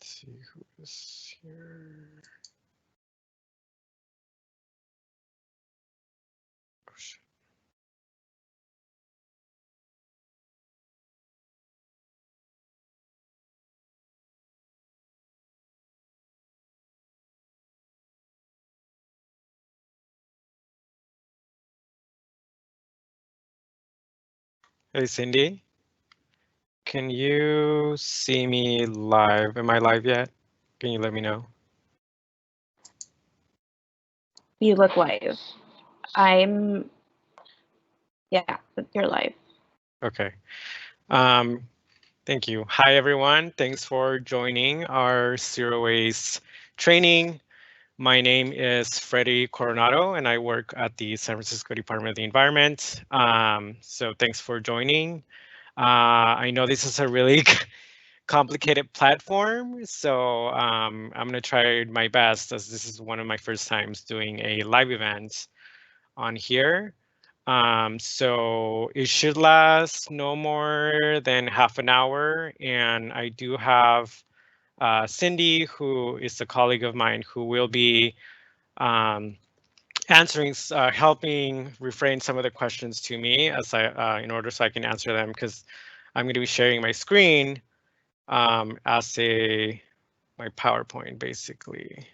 Let's see who is here. Oh, shit. Hey, Cindy, can you see me live? Am I live yet? Can you let me know? You look live. Yeah, you're live. Okay. Thank you. Hi, everyone. Thanks for joining our zero waste training. My name is Freddy Coronado, and I work at the San Francisco Department of the Environment. So thanks for joining. I know this is a really complicated platform, so I'm going to try my best, as this is one of my first times doing a live event on here. So it should last no more than half an hour, and I do have Cindy, who is a colleague of mine, who will be um, helping refrain some of the questions to me as in order so I can answer them, because I'm going to be sharing my screen as my PowerPoint, basically.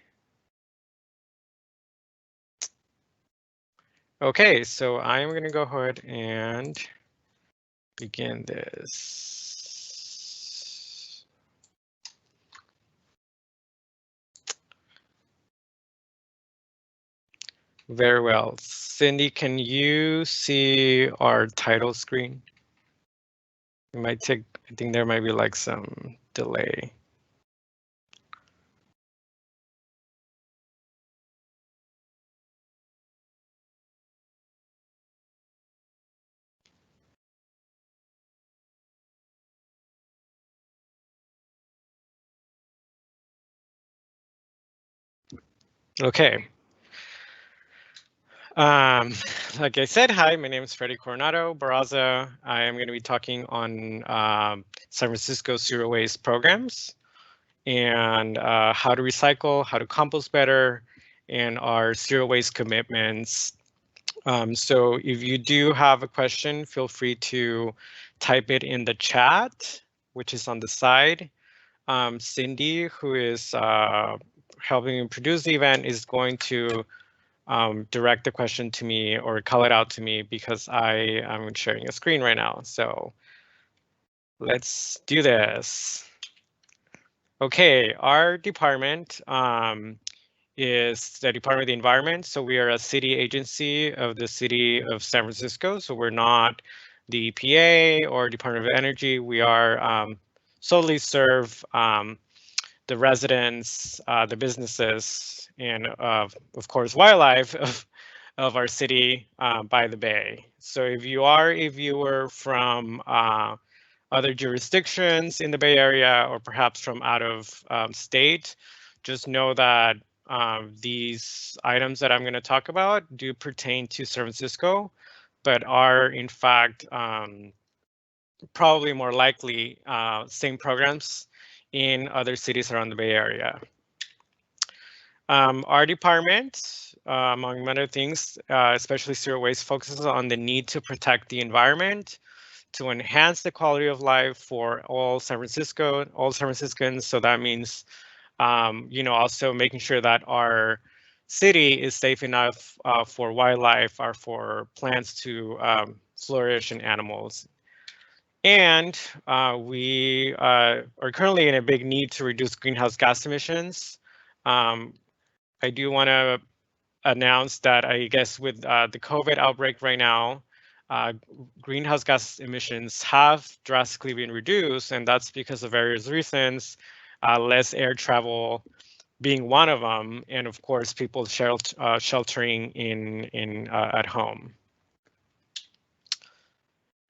Okay, so I'm going to go ahead and begin this. Very well. Cindy, can you see our title screen? It might take, I think there might be like some delay. Okay. Like I said, hi, my name is Freddy Coronado Barraza. I am going to be talking on San Francisco zero waste programs and how to recycle, how to compost better, and our zero waste commitments. So if you do have a question, feel free to type it in the chat, which is on the side. Cindy, who is helping produce the event, is going to direct the question to me or call it out to me because I am sharing a screen right now. So let's do this. Okay, our department is the Department of the Environment. So we are a city agency of the city of San Francisco. So we're not the EPA or Department of Energy. We are solely serve the residents, the businesses, and of course wildlife of our city by the bay. So if you are a viewer from other jurisdictions in the Bay Area or perhaps from out of state, just know that these items that I'm going to talk about do pertain to San Francisco, but are in fact probably more likely same programs in other cities around the Bay Area. Our department, among other things, especially zero waste, focuses on the need to protect the environment, to enhance the quality of life for all San Franciscans. So that means, also making sure that our city is safe enough for wildlife or for plants to flourish and animals. And we are currently in a big need to reduce greenhouse gas emissions. I do want to announce that I guess with the COVID outbreak right now, greenhouse gas emissions have drastically been reduced, and that's because of various reasons, less air travel being one of them, and of course people sheltering in at home.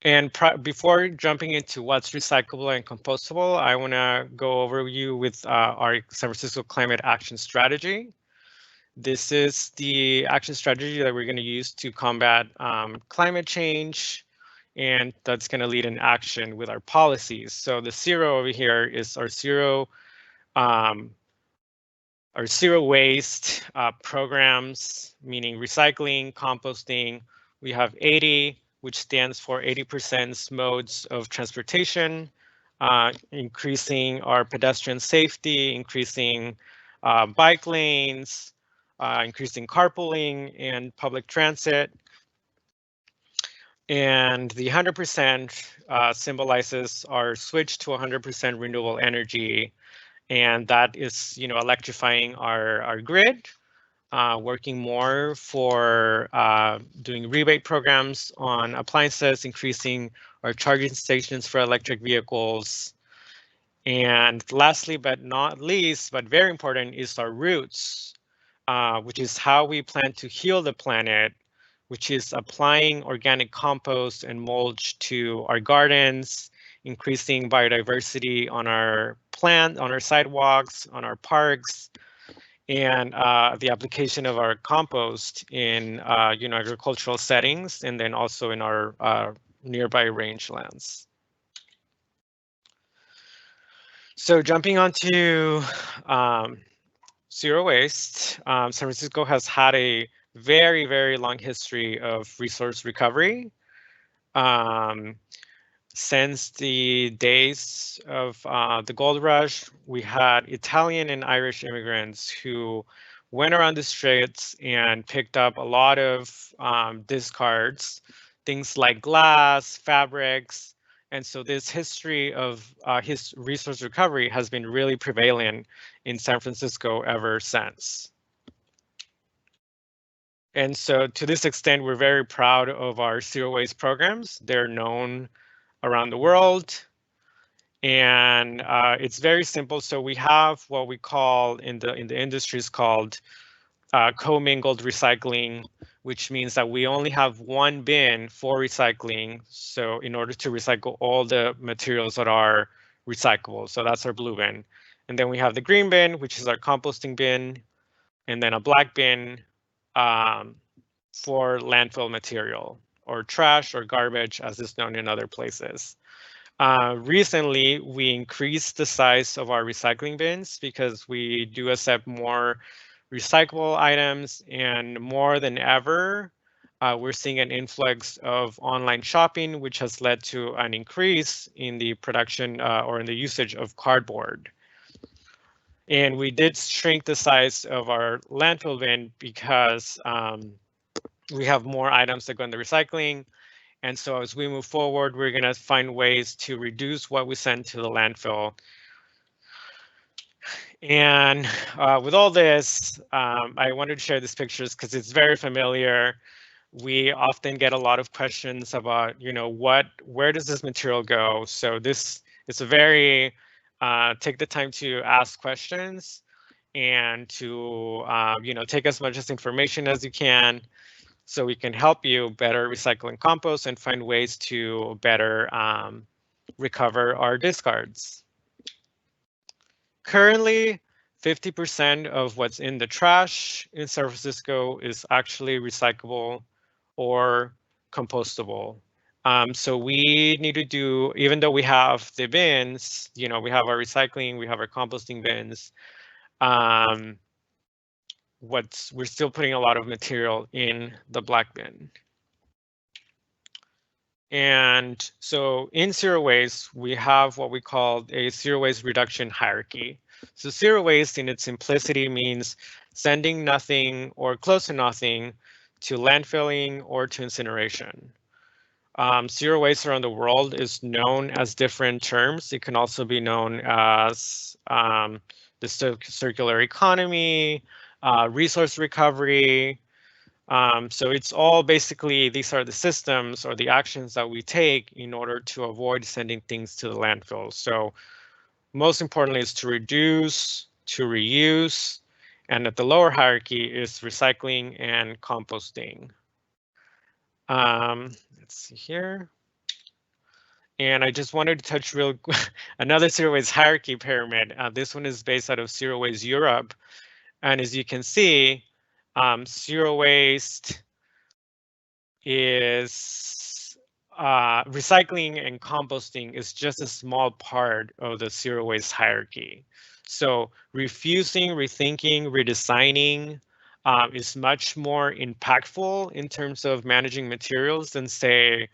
And before jumping into what's recyclable and compostable, I want to go over you with our San Francisco Climate Action Strategy. This is the action strategy that we're going to use to combat climate change, and that's going to lead in action with our policies. So the zero over here is our zero waste programs, meaning recycling, composting. We have 80, which stands for 80% modes of transportation, increasing our pedestrian safety, increasing bike lanes, increasing carpooling and public transit. And the 100% symbolizes our switch to 100% renewable energy, and that is, electrifying our grid, working more for doing rebate programs on appliances, increasing our charging stations for electric vehicles. And lastly, but not least, but very important, is our roots, which is how we plan to heal the planet, which is applying organic compost and mulch to our gardens, increasing biodiversity on our on our sidewalks, on our parks, and the application of our compost in agricultural settings, and then also in our nearby rangelands. So jumping onto zero waste, San Francisco has had a very, very long history of resource recovery. Since the days of the gold rush, we had Italian and Irish immigrants who went around the streets and picked up a lot of discards, things like glass, fabrics. And so this history of his resource recovery has been really prevalent in San Francisco ever since. And so to this extent, we're very proud of our zero waste programs. They're known around the world. And it's very simple. So we have what we call in the industries called commingled recycling, which means that we only have one bin for recycling. So in order to recycle all the materials that are recyclable. So that's our blue bin. And then we have the green bin, which is our composting bin, and then a black bin for landfill material, or trash, or garbage, as is known in other places. Recently, we increased the size of our recycling bins because we do accept more recyclable items, and more than ever, we're seeing an influx of online shopping, which has led to an increase in the production or in the usage of cardboard. And we did shrink the size of our landfill bin because we have more items that go in the recycling. And so as we move forward, we're going to find ways to reduce what we send to the landfill. And with all this, I wanted to share these pictures because it's very familiar. We often get a lot of questions about, where does this material go? So this is a very, take the time to ask questions and to, take as much information as you can, so we can help you better recycle and compost and find ways to better recover our discards. Currently, 50% of what's in the trash in San Francisco is actually recyclable or compostable. So we need to do, even though we have the bins, we have our recycling, we have our composting bins, we're still putting a lot of material in the black bin. And so in zero waste, we have what we call a zero waste reduction hierarchy. So zero waste in its simplicity means sending nothing or close to nothing to landfilling or to incineration. Zero waste around the world is known as different terms. It can also be known as the circular economy, resource recovery. So it's all basically, these are the systems or the actions that we take in order to avoid sending things to the landfill. So most importantly is to reduce, to reuse, and at the lower hierarchy is recycling and composting. Let's see here. And I just wanted to touch real another zero waste hierarchy pyramid. This one is based out of Zero Waste Europe. And as you can see, Zero waste is recycling and composting is just a small part of the zero waste hierarchy. So refusing, rethinking, redesigning is much more impactful in terms of managing materials than, say,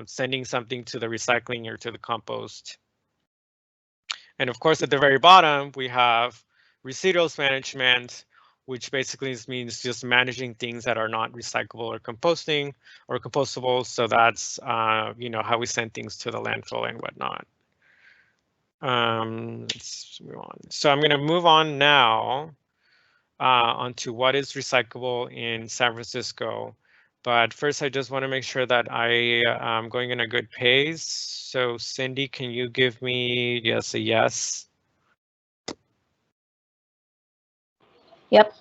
sending something to the recycling or to the compost. And of course, at the very bottom, we have residuals management, which basically means just managing things that are not recyclable or composting or compostable. So that's how we send things to the landfill and whatnot. Let's move on. So I'm going to move on now onto what is recyclable in San Francisco. But first, I just want to make sure that I am going in a good pace. So Cindy, can you give me a yes? Yep.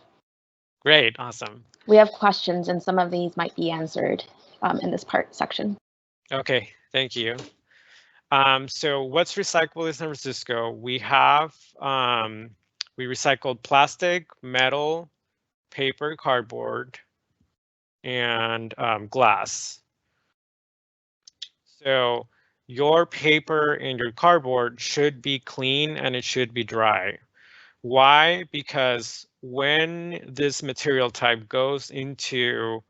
Great, awesome. We have questions, and some of these might be answered in this part section. Okay, thank you. So what's recyclable in San Francisco? We have, we recycled plastic, metal, paper, cardboard, and glass. So your paper and your cardboard should be clean and it should be dry. Why? Because when this material type goes into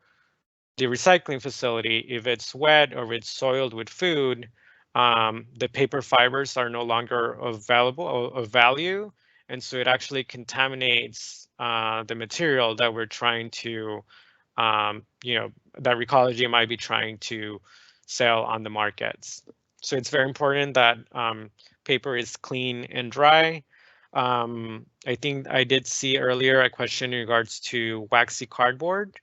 the recycling facility, if it's wet or it's soiled with food, the paper fibers are no longer of value, and so it actually contaminates the material that we're trying to, that Recology might be trying to sell on the markets. So it's very important that paper is clean and dry. I think I did see earlier a question in regards to waxy cardboard.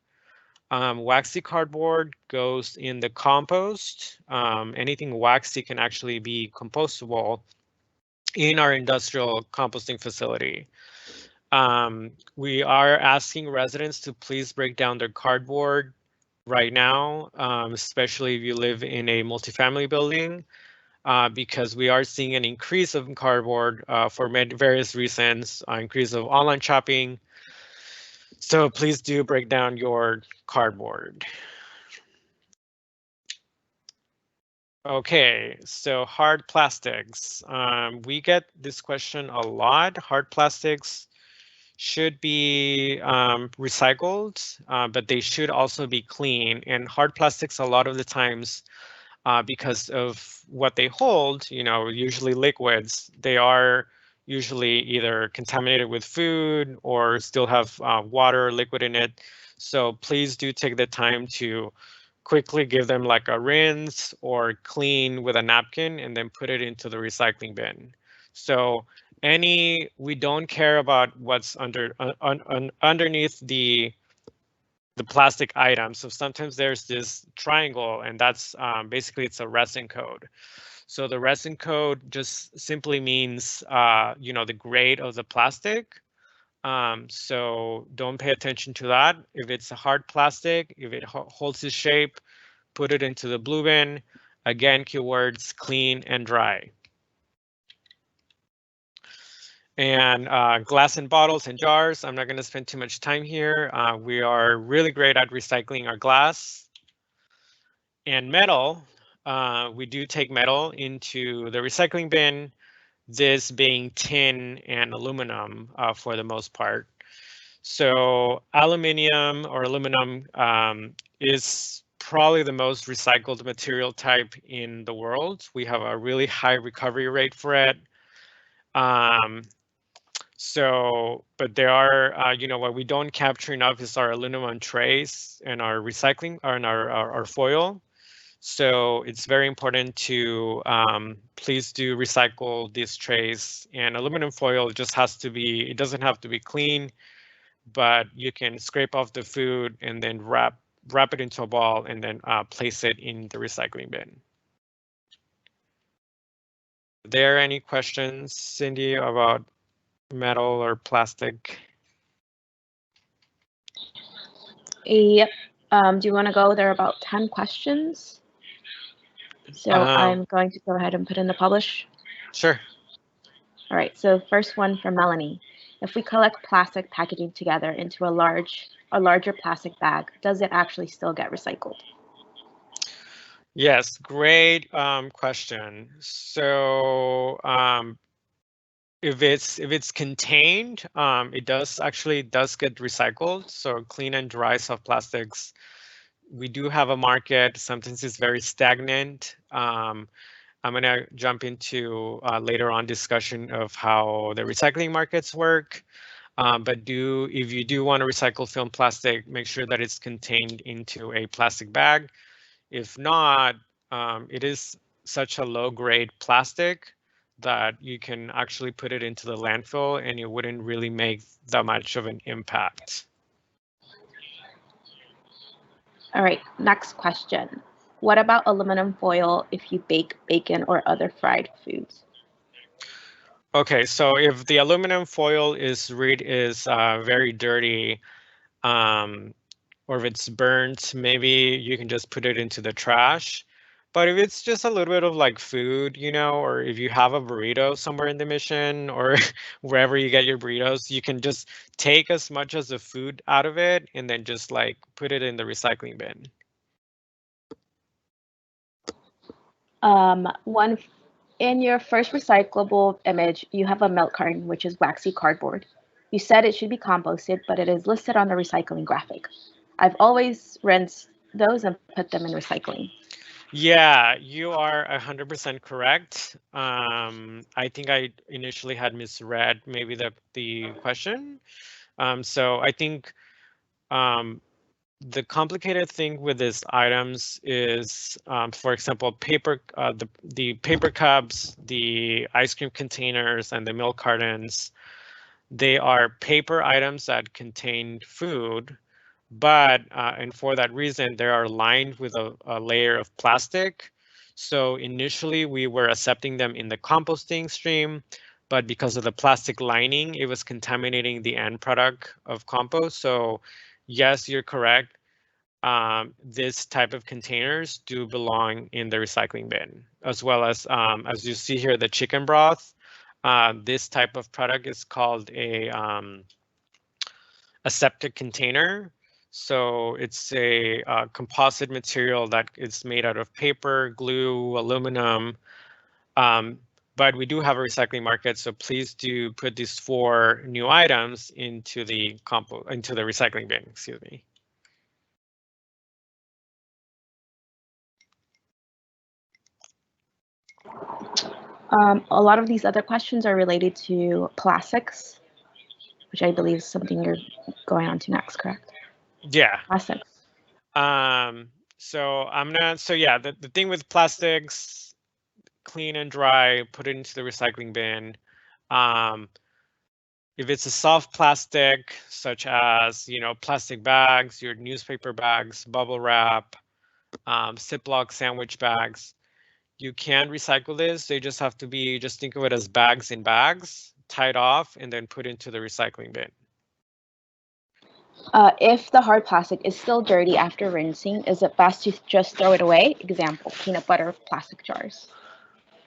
Waxy cardboard goes in the compost. Anything waxy can actually be compostable in our industrial composting facility. We are asking residents to please break down their cardboard right now, especially if you live in a multifamily building, because we are seeing an increase of cardboard for various reasons, increase of online shopping. So please do break down your cardboard. Okay, so hard plastics. We get this question a lot. Hard plastics should be recycled, but they should also be clean. And hard plastics, a lot of the times, because of what they hold, usually liquids, they are usually either contaminated with food or still have water or liquid in it. So please do take the time to quickly give them like a rinse or clean with a napkin and then put it into the recycling bin. So we don't care about what's underneath the plastic item. So sometimes there's this triangle, and that's basically it's a resin code. So the resin code just simply means the grade of the plastic. So don't pay attention to that. If it's a hard plastic, if it holds its shape, put it into the blue bin. Again, keywords clean and dry. And glass in bottles and jars. I'm not going to spend too much time here. We are really great at recycling our glass. And metal, we do take metal into the recycling bin, this being tin and aluminum for the most part. So aluminum or aluminum is probably the most recycled material type in the world. We have a really high recovery rate for it. But there are, what we don't capture enough is our aluminum trays and our recycling and our foil. So it's very important to please do recycle these trays, and aluminum foil just has to be, it doesn't have to be clean, but you can scrape off the food and then wrap it into a ball and then place it in the recycling bin. Are there any questions, Cindy, about metal or plastic? Yep. Do you want to go? There are about 10 questions. So I'm going to go ahead and put in the publish. Sure. All right, so first one from Melanie. if we collect plastic packaging together into a larger plastic bag, does it actually still get recycled? Yes, great question. So if it's contained, it does get recycled. So clean and dry soft plastics, we do have a market. Sometimes it's very stagnant. I'm gonna jump into later on discussion of how the recycling markets work. But if you do want to recycle film plastic, make sure that it's contained into a plastic bag. If not, it is such a low grade plastic that you can actually put it into the landfill and it wouldn't really make that much of an impact. All right, next question. What about aluminum foil if you bake bacon or other fried foods? Okay, so if the aluminum foil is very dirty, or if it's burnt, maybe you can just put it into the trash. But if it's just a little bit of like food, or if you have a burrito somewhere in the mission or wherever you get your burritos, you can just take as much as the food out of it and then just like put it in the recycling bin. In your first recyclable image, you have a milk carton, which is waxy cardboard. You said it should be composted, but it is listed on the recycling graphic. I've always rinsed those and put them in recycling. Yeah, you are 100% correct. I think I initially had misread maybe the question. So I think the complicated thing with these items is, for example, the paper cups, the ice cream containers, and the milk cartons. They are paper items that contain food, but and for that reason, they are lined with a layer of plastic. So initially, we were accepting them in the composting stream, but because of the plastic lining, it was contaminating the end product of compost. So yes, you're correct. This type of containers do belong in the recycling bin, as well as you see here, the chicken broth. This type of product is called a aseptic container. So it's a composite material that is made out of paper, glue, aluminum. But we do have a recycling market, so please do put these 4 new items into the recycling bin. Excuse me. A lot of these other questions are related to plastics, which I believe is something you're going on to next, correct? Yeah. Plastics. So yeah, the thing with plastics, clean and dry, put it into the recycling bin. If it's a soft plastic, such as, plastic bags, your newspaper bags, bubble wrap, Ziploc sandwich bags, you can recycle this. They just have to just think of it as bags in bags, tied off, and then put into the recycling bin. If the hard plastic is still dirty after rinsing, is it best to just throw it away? Example, peanut butter plastic jars.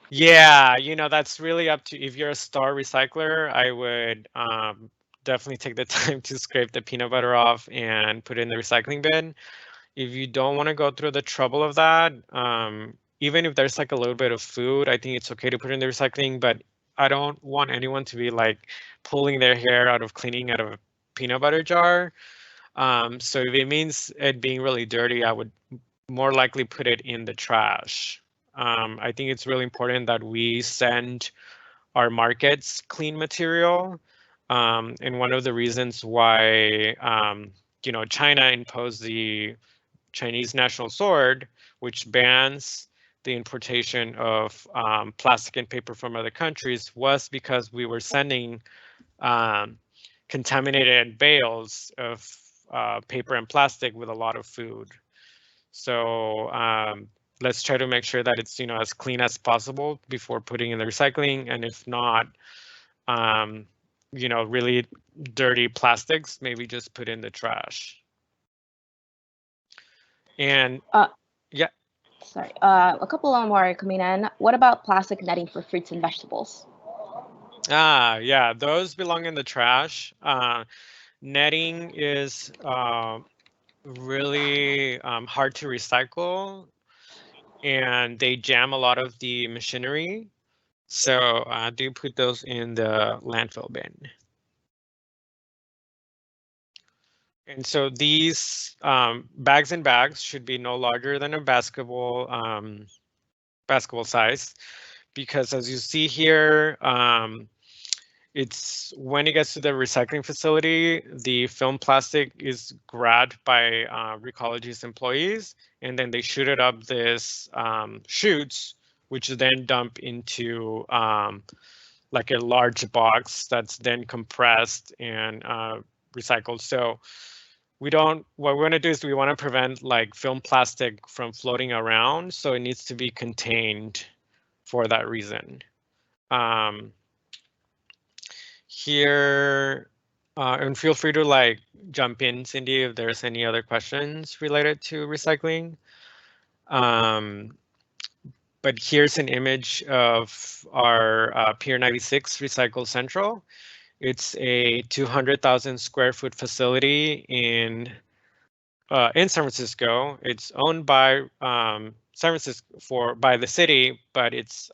Yeah, that's really up to, if you're a star recycler, I would definitely take the time to scrape the peanut butter off and put it in the recycling bin. If you don't want to go through the trouble of that, even if there's like a little bit of food, I think it's okay to put it in the recycling, but I don't want anyone to be like pulling their hair out of cleaning out of a peanut butter jar. So if it means it being really dirty, I would more likely put it in the trash. I think it's really important that we send our markets clean material. And one of the reasons why, China imposed the Chinese national sword, which bans the importation of plastic and paper from other countries, was because we were sending contaminated bales of paper and plastic with a lot of food. So let's try to make sure that it's as clean as possible before putting in the recycling, and if not, really dirty plastics, maybe just put in the trash. And yeah. Sorry, a couple more coming in. What about plastic netting for fruits and vegetables? Yeah, those belong in the trash. Netting is really hard to recycle, and they jam a lot of the machinery. So I do put those in the landfill bin. And so these bags and bags should be no larger than a basketball size, because as you see here, it's when it gets to the recycling facility, the film plastic is grabbed by Recology's employees, and then they shoot it up this chutes, which is then dumped into like a large box that's then compressed and recycled. So what we want to do is we want to prevent like film plastic from floating around. So it needs to be contained for that reason. Here, and feel free to like jump in, Cindy, if there's any other questions related to recycling. But here's an image of our Pier 96 Recycle Central. It's a 200,000 square foot facility in San Francisco. It's owned by San Francisco by the city, but it's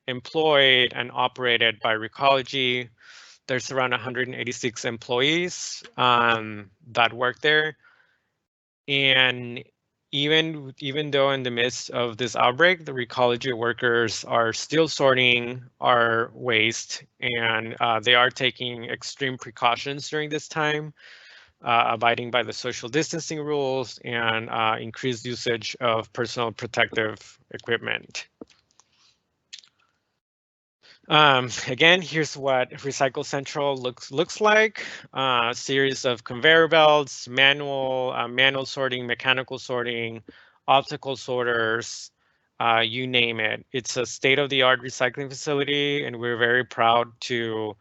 employed and operated by Recology. There's around 186 employees that work there. And even though in the midst of this outbreak, the Recology workers are still sorting our waste, and they are taking extreme precautions during this time, abiding by the social distancing rules and increased usage of personal protective equipment. Again, here's what Recycle Central looks like. A series of conveyor belts, manual sorting, mechanical sorting, optical sorters, you name it. It's a state-of-the-art recycling facility, and we're very proud to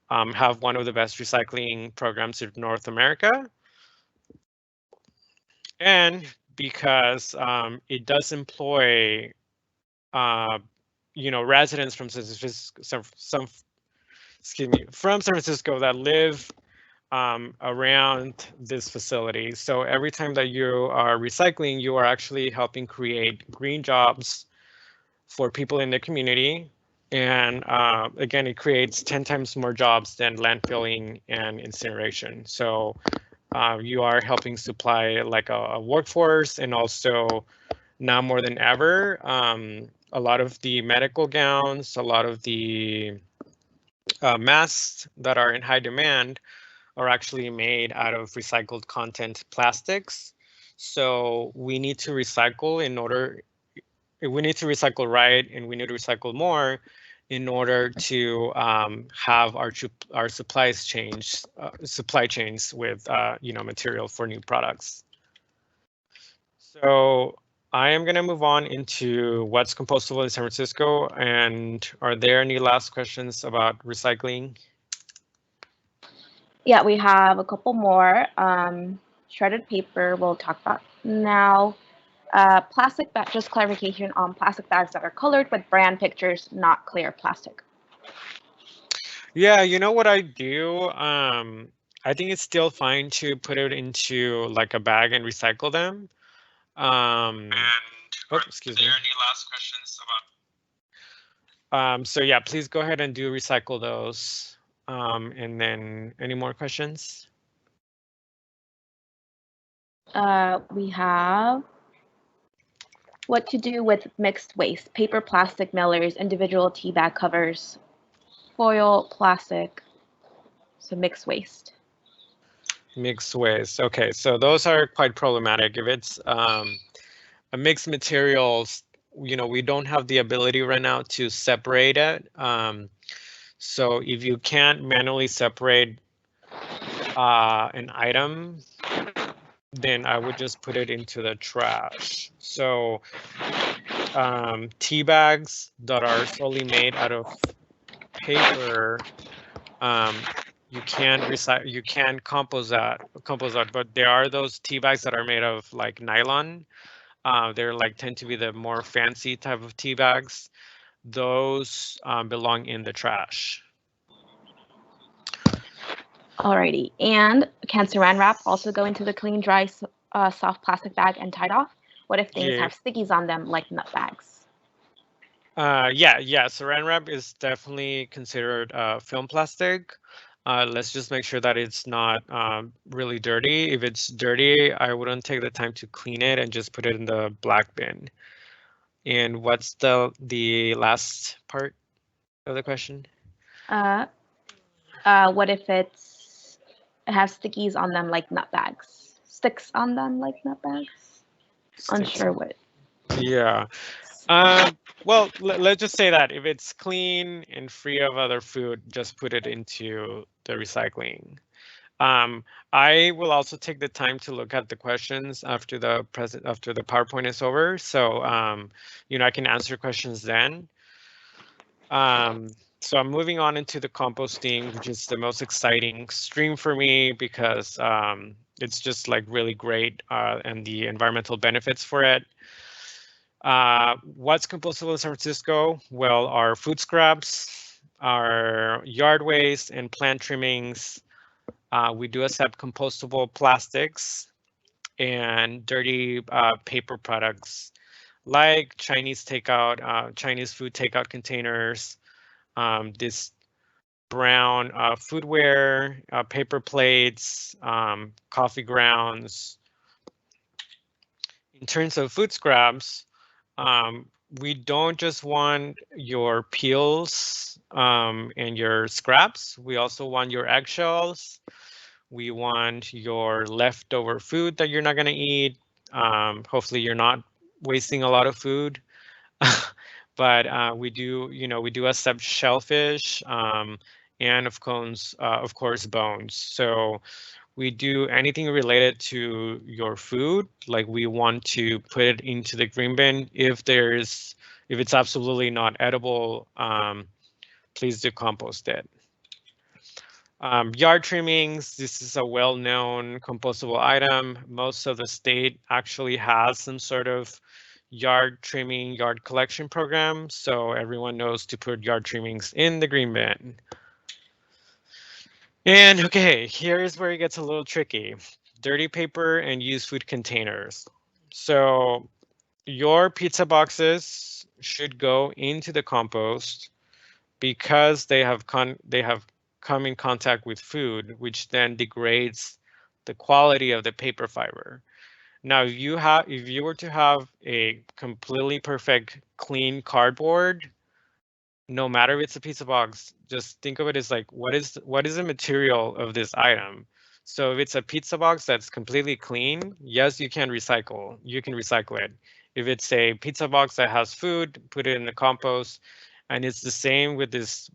have one of the best recycling programs in North America. And because it does employ residents from from San Francisco that live around this facility. So every time that you are recycling, you are actually helping create green jobs for people in the community. And again, it creates 10 times more jobs than landfilling and incineration. So you are helping supply like a workforce, and also now more than ever, a lot of the medical gowns, a lot of the masks that are in high demand are actually made out of recycled content plastics. So we need to recycle right, and we need to recycle more in order to have our supply chains with material for new products. So I am going to move on into what's compostable in San Francisco. And are there any last questions about recycling? Yeah, we have a couple more. Shredded paper we'll talk about now. Plastic bag, just clarification on plastic bags that are colored with brand pictures, not clear plastic. Yeah, you know what I do? I think it's still fine to put it into like a bag and recycle them. Excuse me. Are there any last questions about? So yeah, please go ahead and do recycle those. And then any more questions? We have what to do with mixed waste, paper, plastic, millers, individual tea bag covers, foil, plastic, so mixed waste. Mixed waste. Okay, so those are quite problematic. If it's a mixed materials, we don't have the ability right now to separate it. So if you can't manually separate an item, then I would just put it into the trash. So tea bags that are solely made out of paper, you can't compost that, but there are those tea bags that are made of like nylon. They're like tend to be the more fancy type of tea bags. those belong in the trash. Alrighty, and can saran wrap also go into the clean, dry, soft plastic bag and tied off? What if things Yeah. have stickies on them, like nut bags? Yeah. Saran wrap is definitely considered film plastic. Let's just make sure that it's not really dirty. If it's dirty, I wouldn't take the time to clean it and just put it in the black bin. And what's the last part of the question? What if it has stickies on them, like nut bags? Sticks on them, like nut bags? Unsure what. Yeah. Well, let's just say that if it's clean and free of other food, just put it into the recycling. I will also take the time to look at the questions after the PowerPoint is over, so I can answer questions then. So I'm moving on into the composting, which is the most exciting stream for me because it's just like really great and the environmental benefits for it. What's compostable in San Francisco? Well, our food scraps, our yard waste and plant trimmings. We do accept compostable plastics and dirty paper products like Chinese takeout, Chinese food takeout containers, this brown foodware, paper plates, coffee grounds. In terms of food scraps, we don't just want your peels and your scraps. We also want your eggshells. We want your leftover food that you're not going to eat. Hopefully, you're not wasting a lot of food. But we do accept shellfish and of course bones. So we do anything related to your food, like we want to put it into the green bin. If it's absolutely not edible, please do compost it. Yard trimmings, this is a well-known compostable item. Most of the state actually has some sort of yard trimming, yard collection program, so everyone knows to put yard trimmings in the green bin. And okay, here's where it gets a little tricky. Dirty paper and used food containers. So your pizza boxes should go into the compost because they have come in contact with food, which then degrades the quality of the paper fiber. Now, if you were to have a completely perfect clean cardboard, no matter if it's a pizza box, just think of it as like, what is the material of this item? So if it's a pizza box that's completely clean, yes, you can recycle it. If it's a pizza box that has food, put it in the compost. And it's the same with this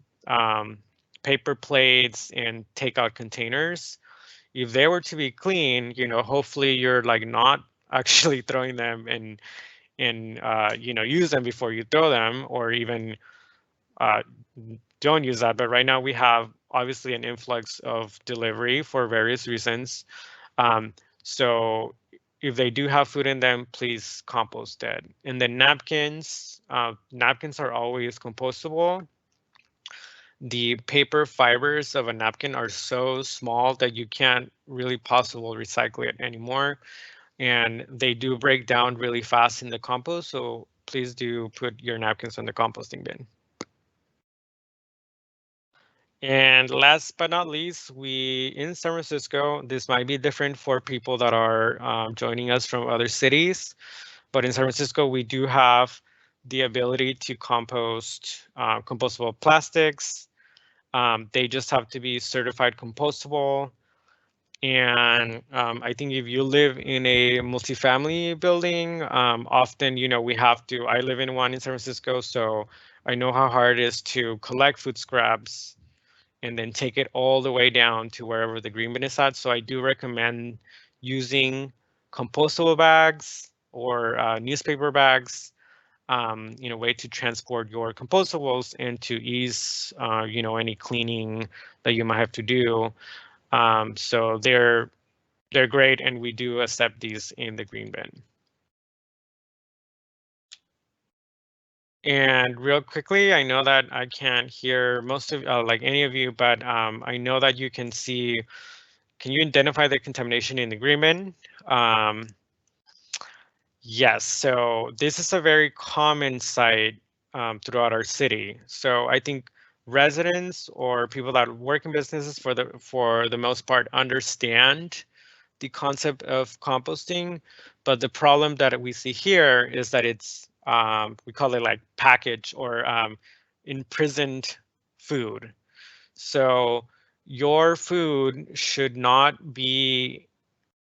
paper plates and takeout containers. If they were to be clean, hopefully you're like not actually throwing them and use them before you throw them, or even don't use that. But right now we have obviously an influx of delivery for various reasons. So if they do have food in them, please compost it. And then napkins are always compostable. The paper fibers of a napkin are so small that you can't really possibly recycle it anymore. And they do break down really fast in the compost. So please do put your napkins in the composting bin. And last but not least, we in San Francisco, this might be different for people that are joining us from other cities, but in San Francisco, we do have the ability to compost compostable plastics. They just have to be certified compostable. And I think if you live in a multifamily building, often, I live in one in San Francisco, so I know how hard it is to collect food scraps and then take it all the way down to wherever the green bin is at. So I do recommend using compostable bags or newspaper bags in a way to transport your compostables and to ease, any cleaning that you might have to do. So they're great, and we do accept these in the green bin. And real quickly, I know that I can't hear most of like any of you, but I know that you can see. Can you identify the contamination in the agreement? Yes, so this is a very common site throughout our city. So I think residents or people that work in businesses for the most part understand the concept of composting, but the problem that we see here is that it's we call it like package or imprisoned food. So your food should not be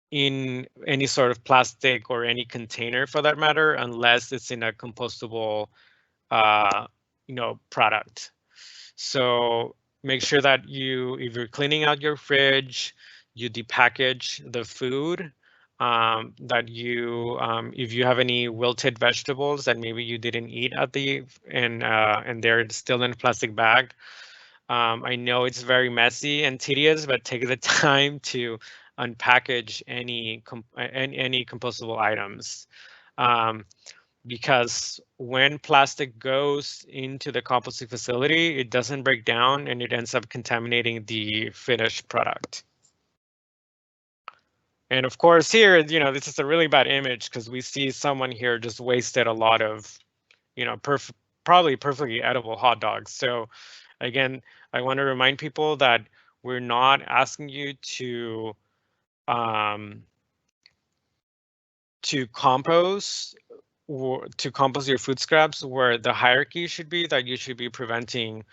in any sort of plastic or any container for that matter, unless it's in a compostable, uh, product. So make sure that if you're cleaning out your fridge, you depackage the food. If you have any wilted vegetables that maybe you didn't eat at and they're still in a plastic bag, I know it's very messy and tedious, but take the time to unpackage any compostable items. Because when plastic goes into the composting facility, it doesn't break down and it ends up contaminating the finished product. And of course here, this is a really bad image because we see someone here just wasted a lot of, probably perfectly edible hot dogs. So again, I want to remind people that we're not asking you to compost or to compost your food scraps, where the hierarchy should be that you should be preventing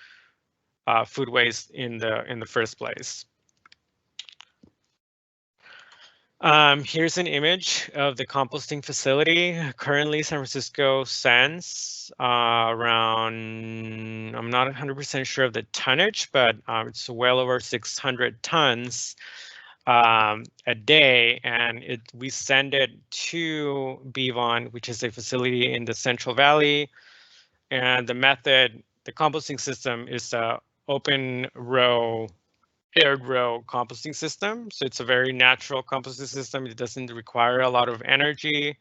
food waste in the first place. Here's an image of the composting facility. Currently, San Francisco sends around, I'm not 100% sure of the tonnage, but it's well over 600 tons a day, and we send it to Bevon, which is a facility in the Central Valley. And the composting system is a open row, aired row composting system. So it's a very natural composting system. It doesn't require a lot of energy.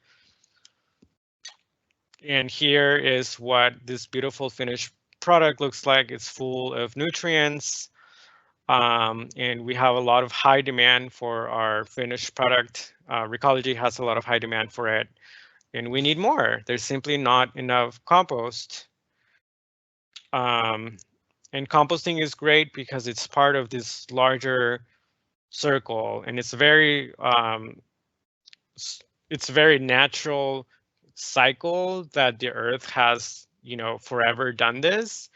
And here is what this beautiful finished product looks like. It's full of nutrients. And we have a lot of high demand for our finished product. Recology has a lot of high demand for it, and we need more. There's simply not enough compost. And composting is great because it's part of this larger circle, and it's very natural cycle that the Earth has, forever done this.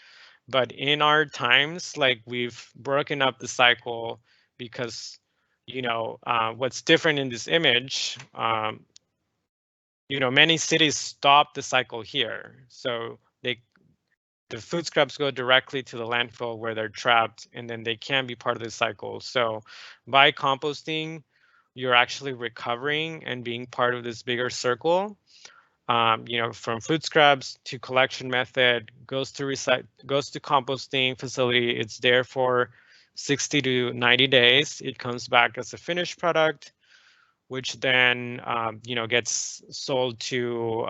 But in our times, like, we've broken up the cycle because, what's different in this image, many cities stop the cycle here. So the food scraps go directly to the landfill where they're trapped, and then they can be part of the cycle. So by composting, you're actually recovering and being part of this bigger circle. From food scraps to collection method, goes to composting facility. It's there for 60 to 90 days. It comes back as a finished product, which then gets sold to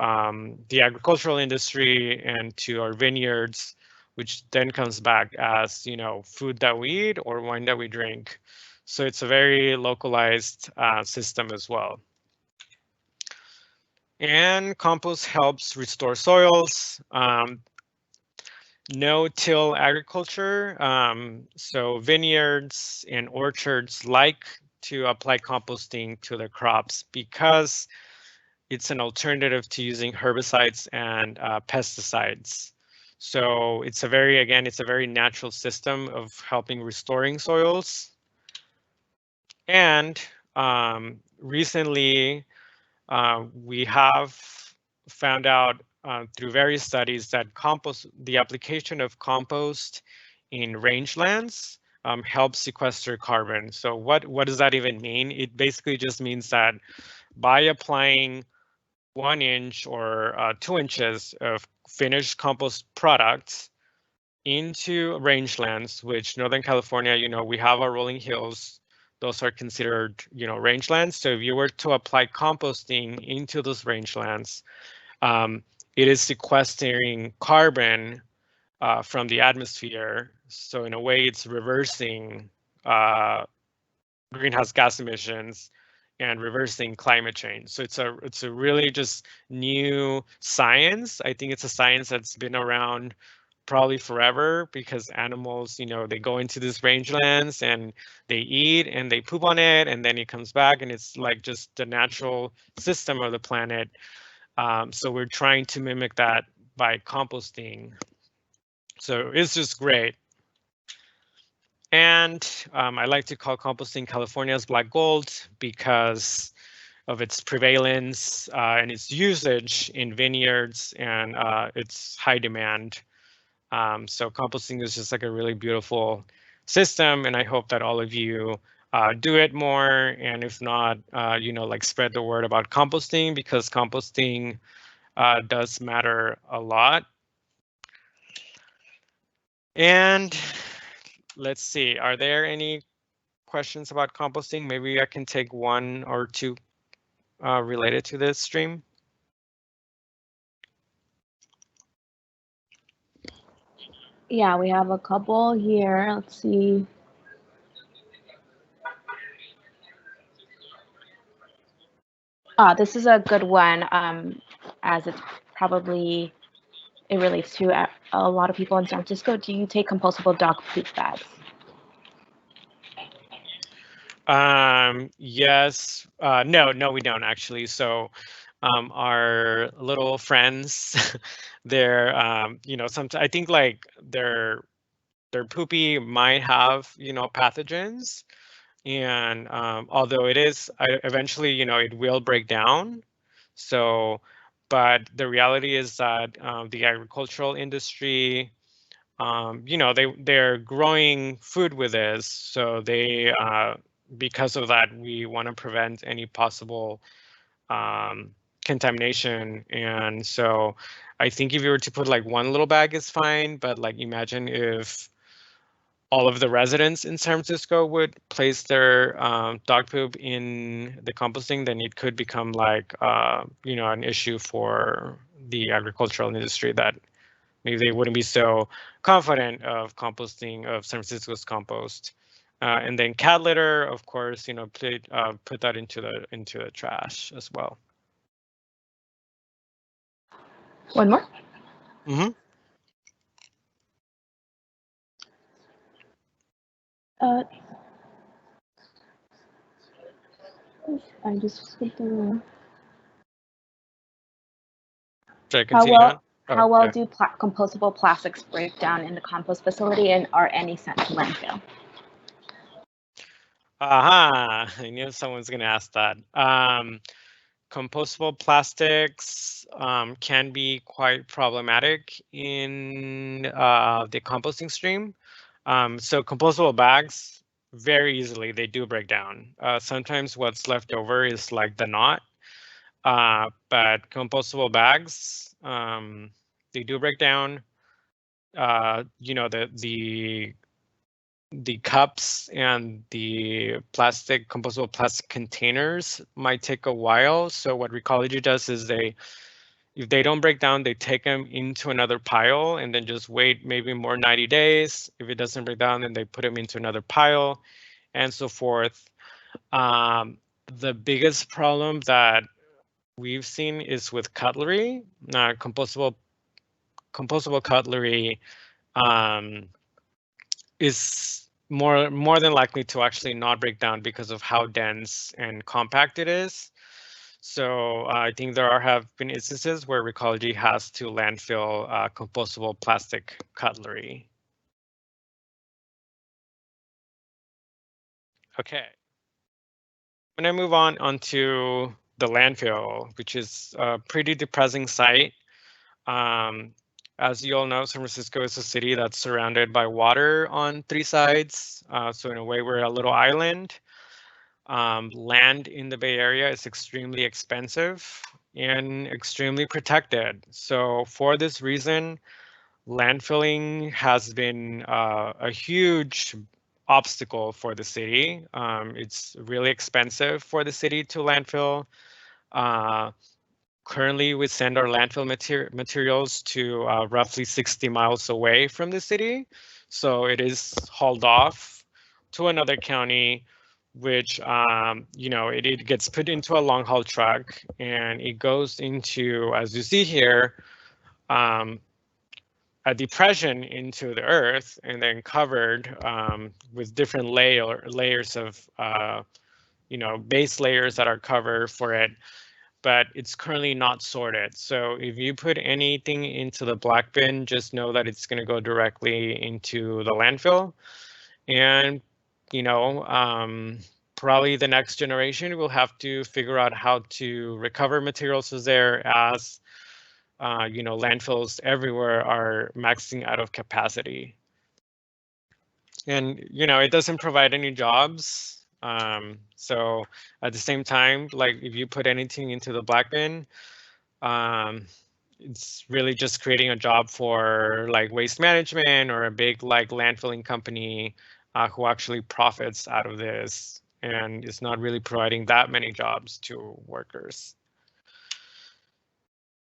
the agricultural industry and to our vineyards, which then comes back as food that we eat or wine that we drink. So it's a very localized system as well. And compost helps restore soils. No-till agriculture, so vineyards and orchards like to apply composting to their crops because it's an alternative to using herbicides and pesticides. So it's a very natural system of helping restoring soils. And recently, we have found out through various studies that the application of compost in rangelands helps sequester carbon. So what does that even mean? It basically just means that by applying 1 inch or 2 inches of finished compost products into rangelands, which Northern California, we have our rolling hills. Those are considered, rangelands. So if you were to apply composting into those rangelands, it is sequestering carbon from the atmosphere. So in a way, it's reversing greenhouse gas emissions and reversing climate change. So it's a really just new science. I think it's a science that's been around probably forever, because animals, they go into these rangelands and they eat and they poop on it, and then it comes back, and it's like just the natural system of the planet. So we're trying to mimic that by composting. So it's just great. And I like to call composting California's black gold because of its prevalence and its usage in vineyards and its high demand. So composting is just like a really beautiful system, and I hope that all of you do it more. And if not, like spread the word about composting, because composting does matter a lot. And let's see, are there any questions about composting? Maybe I can take one or two related to this stream. Yeah, we have a couple here. Let's see. This is a good one, as it's probably, it relates to a lot of people in San Francisco. Do you take compostable dog poop bags? Yes. No, we don't actually. So our little friends, they're, sometimes I think like their poopy might have, pathogens. And although it is, eventually, it will break down. So, but the reality is that the agricultural industry, they're growing food with this. So they, because of that, we want to prevent any possible contamination. And so I think if you were to put like one little bag is fine, but like imagine if all of the residents in San Francisco would place their dog poop in the composting, then it could become like, an issue for the agricultural industry, that maybe they wouldn't be so confident of composting of San Francisco's compost. And then cat litter, of course, put that into the trash as well. One more. Mm-hmm. I just skipped the. Should I continue on? How well do compostable plastics break down in the compost facility, and are any sent to landfill? Aha, I knew someone's going to ask that. Compostable plastics can be quite problematic in the composting stream. So compostable bags, very easily, they do break down. Sometimes what's left over is like the knot, but compostable bags, they do break down. The cups and the compostable plastic containers might take a while. So what Recology does is if they don't break down, they take them into another pile and then just wait maybe more 90 days. If it doesn't break down, then they put them into another pile and so forth. The biggest problem that we've seen is with cutlery. Compostable cutlery is more than likely to actually not break down because of how dense and compact it is. So I think there have been instances where Recology has to landfill compostable plastic cutlery. Okay. I'm going to move onto the landfill, which is a pretty depressing sight. As you all know, San Francisco is a city that's surrounded by water on 3 sides. So in a way, we're a little island. Land in the Bay Area is extremely expensive and extremely protected. So for this reason, landfilling has been a huge obstacle for the city. It's really expensive for the city to landfill. currently we send our landfill materials to roughly 60 miles away from the city. So it is hauled off to another county, which, it gets put into a long haul truck and it goes into, as you see here, a depression into the earth and then covered with different layers of, base layers that are covered for it, but it's currently not sorted. So if you put anything into the black bin, just know that it's going to go directly into the landfill. And, probably the next generation will have to figure out how to recover materials as there as landfills everywhere are maxing out of capacity. And, it doesn't provide any jobs. So at the same time, like if you put anything into the black bin, it's really just creating a job for like waste management or a big like landfilling company who actually profits out of this, and it's not really providing that many jobs to workers.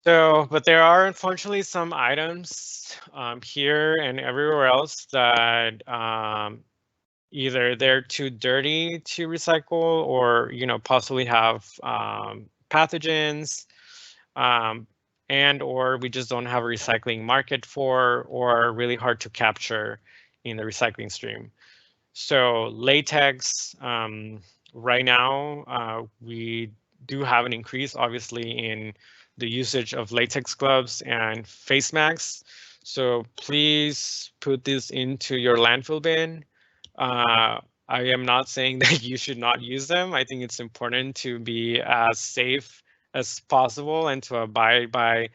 So, but there are unfortunately some items here and everywhere else that either they're too dirty to recycle or, possibly have pathogens, and or we just don't have a recycling market for, or are really hard to capture in the recycling stream. So latex, right now, we do have an increase, obviously, in the usage of latex gloves and face masks. So please put this into your landfill bin. I am not saying that you should not use them. I think it's important to be as safe as possible and to abide by,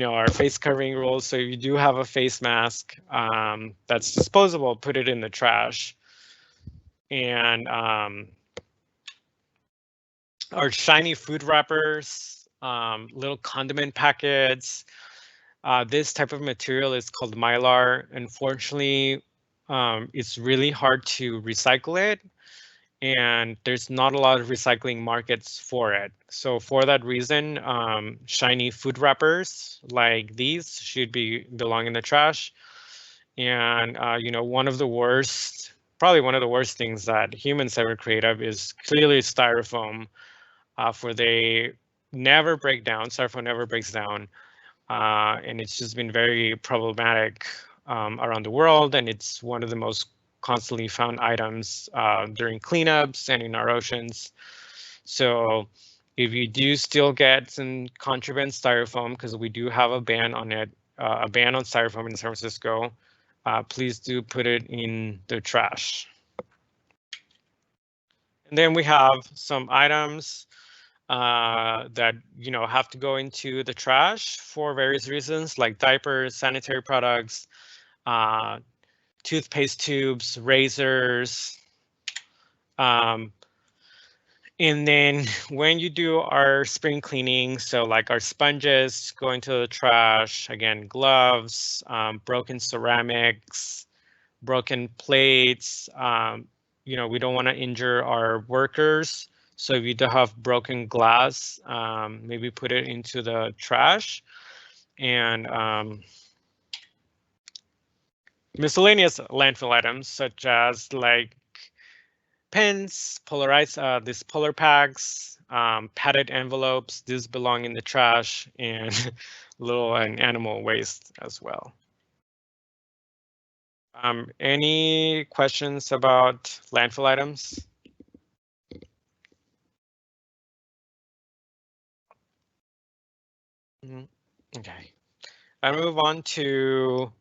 our face covering rules. So if you do have a face mask that's disposable, put it in the trash. And our shiny food wrappers, little condiment packets. This type of material is called mylar. Unfortunately, it's really hard to recycle it, and there's not a lot of recycling markets for it. So for that reason, shiny food wrappers like these should belong in the trash. And probably one of the worst things that humans ever created is clearly styrofoam, for they never break down. Styrofoam never breaks down. And it's just been very problematic around the world, and it's one of the most constantly found items during cleanups and in our oceans. So if you do still get some contraband styrofoam, because we do have a ban on it, a ban on styrofoam in San Francisco, please do put it in the trash. And then we have some items that have to go into the trash for various reasons, like diapers, sanitary products, toothpaste tubes, razors. And then when you do our spring cleaning, so like our sponges go into the trash, again, gloves, broken ceramics, broken plates. We don't want to injure our workers. So if you do have broken glass, maybe put it into the trash. And miscellaneous landfill items such as like pens, these polar packs, padded envelopes, these belong in the trash, and and animal waste as well. Any questions about landfill items? Okay, I move on to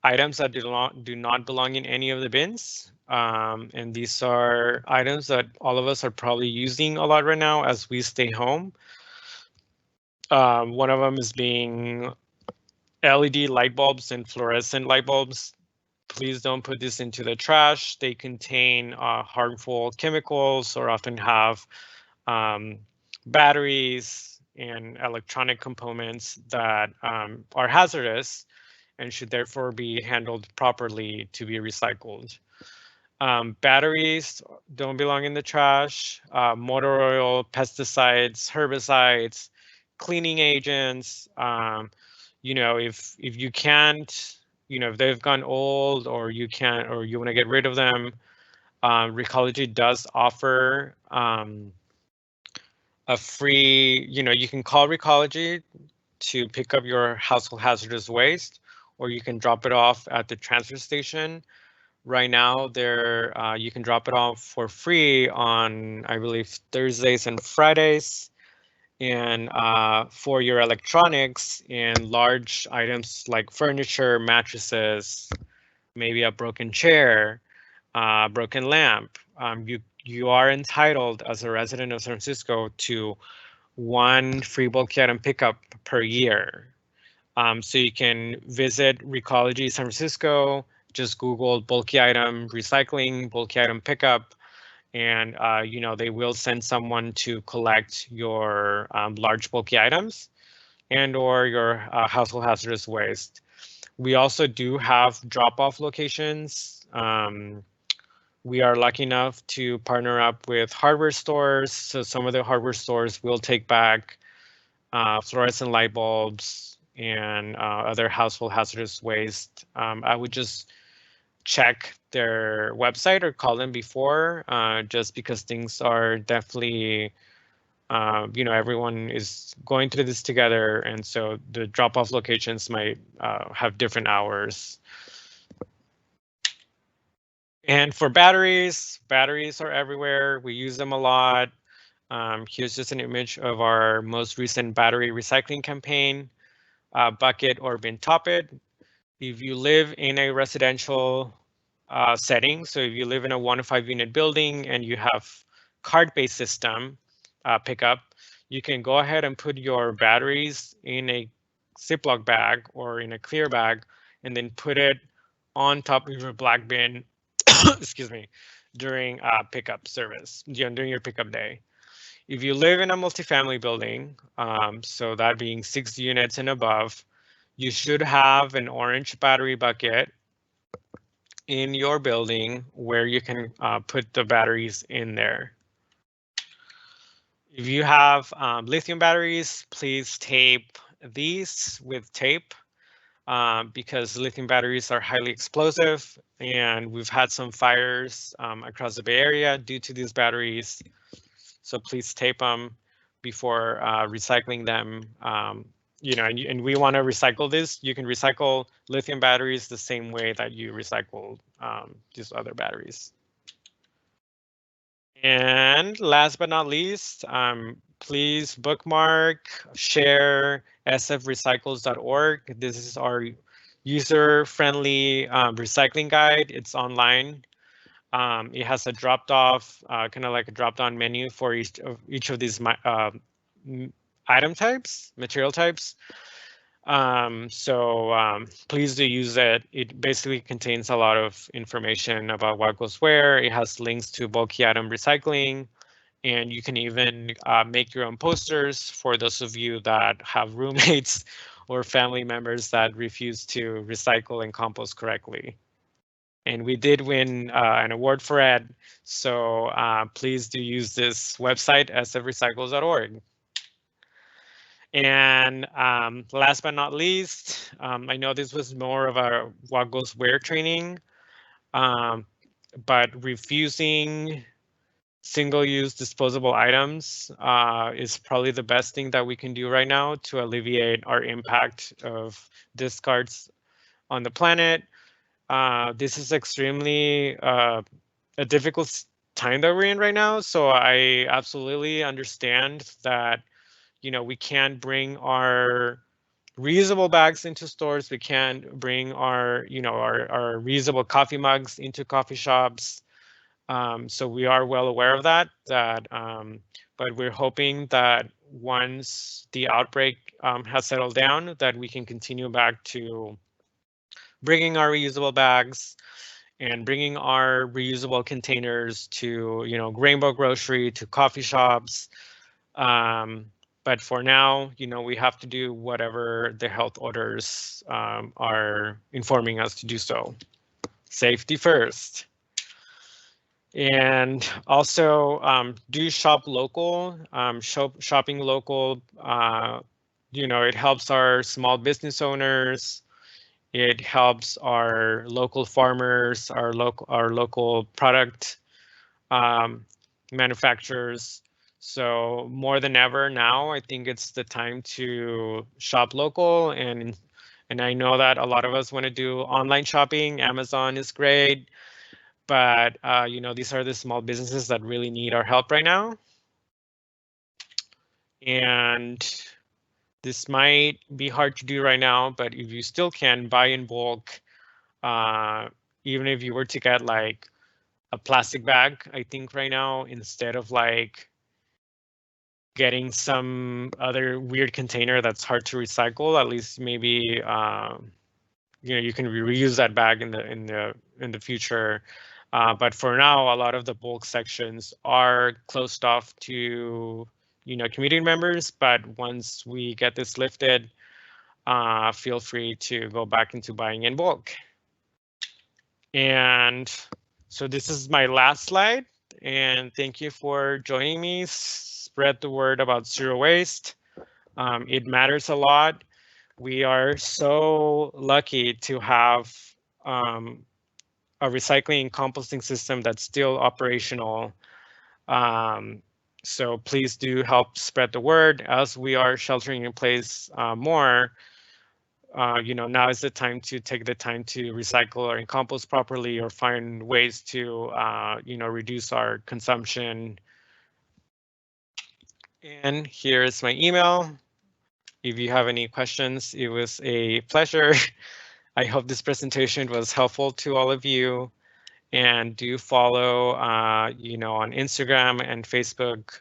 items that do not belong in any of the bins. And these are items that all of us are probably using a lot right now as we stay home. One of them is being LED light bulbs and fluorescent light bulbs. Please don't put this into the trash. They contain harmful chemicals or often have batteries and electronic components that are hazardous and should therefore be handled properly to be recycled. Batteries don't belong in the trash. Motor oil, pesticides, herbicides, cleaning agents. You know, if you can't, you know, if they've gone old or you can't, or you want to get rid of them, Recology does offer a free, you know, you can call Recology to pick up your household hazardous waste, or you can drop it off at the transfer station. Right now, there you can drop it off for free on, I believe, Thursdays and Fridays. And for your electronics and large items like furniture, mattresses, maybe a broken chair, broken lamp, you are entitled as a resident of San Francisco to one free bulky item pickup per year. So you can visit Recology San Francisco, just Google bulky item recycling, bulky item pickup, and you know, they will send someone to collect your large bulky items and or your household hazardous waste. We also do have drop-off locations. We are lucky enough to partner up with hardware stores. So some of the hardware stores will take back fluorescent light bulbs and other household hazardous waste. I would just check their website or call them before, just because things are definitely, you know, everyone is going through this together. And so the drop-off locations might have different hours. And for batteries are everywhere. We use them a lot. Here's just an image of our most recent battery recycling campaign, bucket or bin top it. If you live in a residential setting, so if you live in a 1 to 5 unit building and you have cart-based system pickup, you can go ahead and put your batteries in a Ziploc bag or in a clear bag and then put it on top of your black bin, excuse me, during pickup service, during your pickup day. If you live in a multifamily building, so that being 6 units and above, you should have an orange battery bucket in your building where you can put the batteries in there. If you have lithium batteries, please tape these with tape because lithium batteries are highly explosive, and we've had some fires across the Bay Area due to these batteries. So please tape them before recycling them. You know, and we want to recycle this. You can recycle lithium batteries the same way that you recycle these other batteries. And last but not least, please bookmark, share sfrecycles.org. This is our user-friendly recycling guide. It's online. It has a dropped off, kind of like a drop-down menu for each of these item types, material types. Please do use it. It basically contains a lot of information about what goes where. It has links to bulky item recycling, and you can even make your own posters for those of you that have roommates or family members that refuse to recycle and compost correctly. And we did win an award for it, so please do use this website, sfrecycles.org. And last but not least, I know this was more of a what goes where training, but refusing single-use disposable items is probably the best thing that we can do right now to alleviate our impact of discards on the planet. This is extremely a difficult time that we're in right now, so I absolutely understand that, you know, we can't bring our reusable bags into stores. We can't bring our, you know, our reusable coffee mugs into coffee shops. So we are well aware of that. But we're hoping that once the outbreak has settled down, that we can continue back to bringing our reusable bags and bringing our reusable containers to, you know, Rainbow Grocery, to coffee shops. But for now, you know, we have to do whatever the health orders are informing us to do so. Safety first. And also do shop local. Shopping local, it helps our small business owners. It helps our local farmers, our local product manufacturers. So more than ever now, I think it's the time to shop local. And I know that a lot of us want to do online shopping. Amazon is great, but these are the small businesses that really need our help right now. And this might be hard to do right now, but if you still can buy in bulk, even if you were to get like a plastic bag, I think right now, instead of like getting some other weird container that's hard to recycle, at least maybe you can reuse that bag in the future. But for now, a lot of the bulk sections are closed off to community members. But once we get this lifted, feel free to go back into buying in bulk. And so this is my last slide. And thank you for joining me. Spread the word about zero waste. It matters a lot. We are so lucky to have a recycling and composting system that's still operational. So please do help spread the word as we are sheltering in place more. Now is the time to take the time to recycle or compost properly, or find ways to, reduce our consumption. And here is my email. If you have any questions, it was a pleasure. I hope this presentation was helpful to all of you. And do follow, on Instagram and Facebook.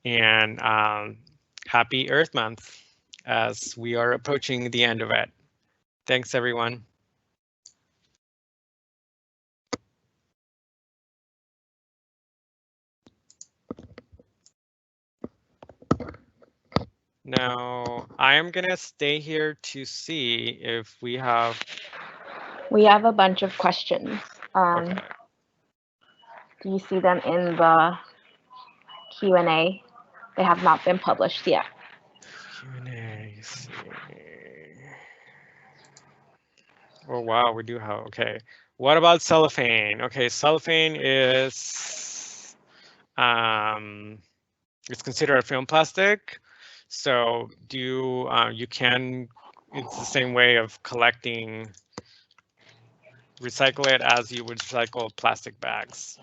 And happy Earth Month as we are approaching the end of it. Thanks, everyone. Now, I am going to stay here to see if we have... We have a bunch of questions. Okay. Do you see them in the Q&A? They have not been published yet. Q&A, oh, wow, we do have, okay. What about cellophane? Okay, cellophane is, it's considered a film plastic. So you can, it's the same way of collecting, recycle it as you would recycle plastic bags.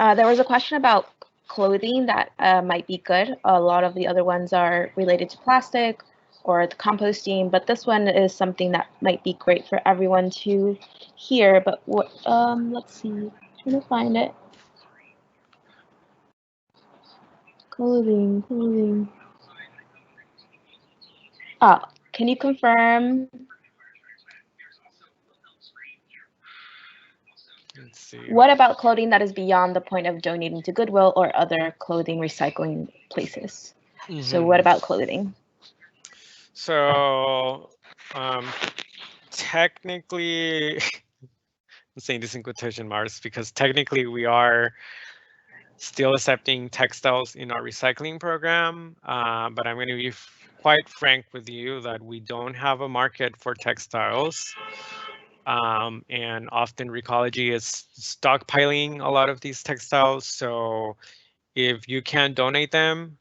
There was a question about clothing that might be good. A lot of the other ones are related to plastic or the composting, but this one is something that might be great for everyone to hear. But what? Let's see. I'm trying to find it. Clothing. Can you confirm? Let's see. What about clothing that is beyond the point of donating to Goodwill or other clothing recycling places? Mm-hmm. So what about clothing? So technically, I'm saying this in quotation marks because technically we are still accepting textiles in our recycling program, but I'm going to be quite frank with you that we don't have a market for textiles. And often Recology is stockpiling a lot of these textiles. So if you can't donate them,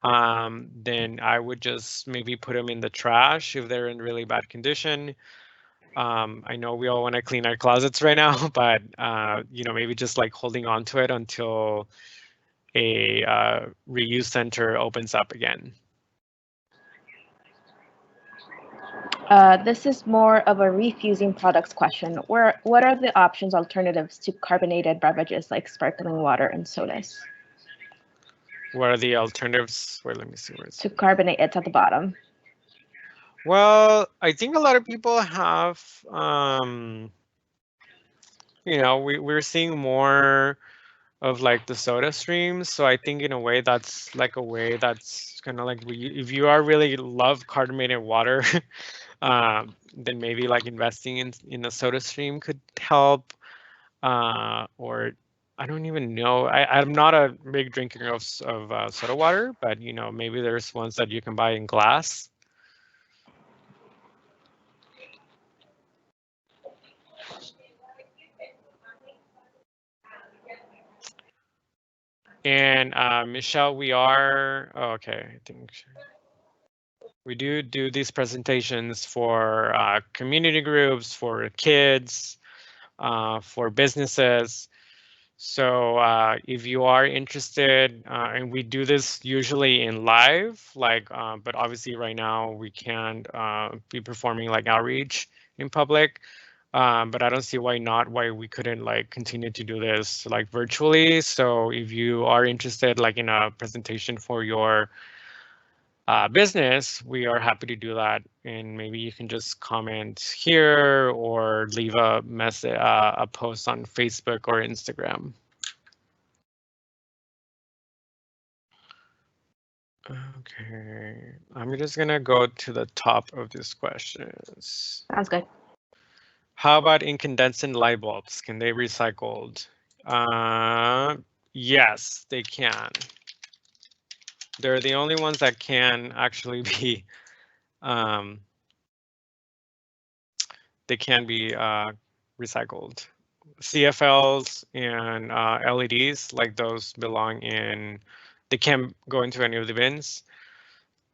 then I would just maybe put them in the trash if they're in really bad condition. I know we all want to clean our closets right now, but maybe just like holding on to it until a reuse center opens up again. This is more of a refusing products question. What are the alternatives to carbonated beverages like sparkling water and sodas? What are the alternatives? Wait, let me see where it's to carbonate. It's at the bottom. Well, I think a lot of people have, we're seeing more of like the soda streams. So I think in a way that's like a way that's kind of like if you are really love carbonated water, then maybe like investing in a soda stream could help. Or I don't even know. I'm not a big drinker of soda water, but you know, maybe there's ones that you can buy in glass. And Michelle, we are okay. I think we do these presentations for community groups, for kids, for businesses. So if you are interested, and we do this usually in live, like, but obviously right now we can't be performing like outreach in public. But I don't see why we couldn't like continue to do this like virtually. So if you are interested like in a presentation for your business, we are happy to do that. And maybe you can just comment here or leave a message, a post on Facebook or Instagram. Okay, I'm just gonna go to the top of these questions. Sounds good. How about incandescent light bulbs? Can they be recycled? Yes, they can. They're the only ones that can actually be, they can be recycled. CFLs and LEDs, like those belong in, they can't go into any of the bins,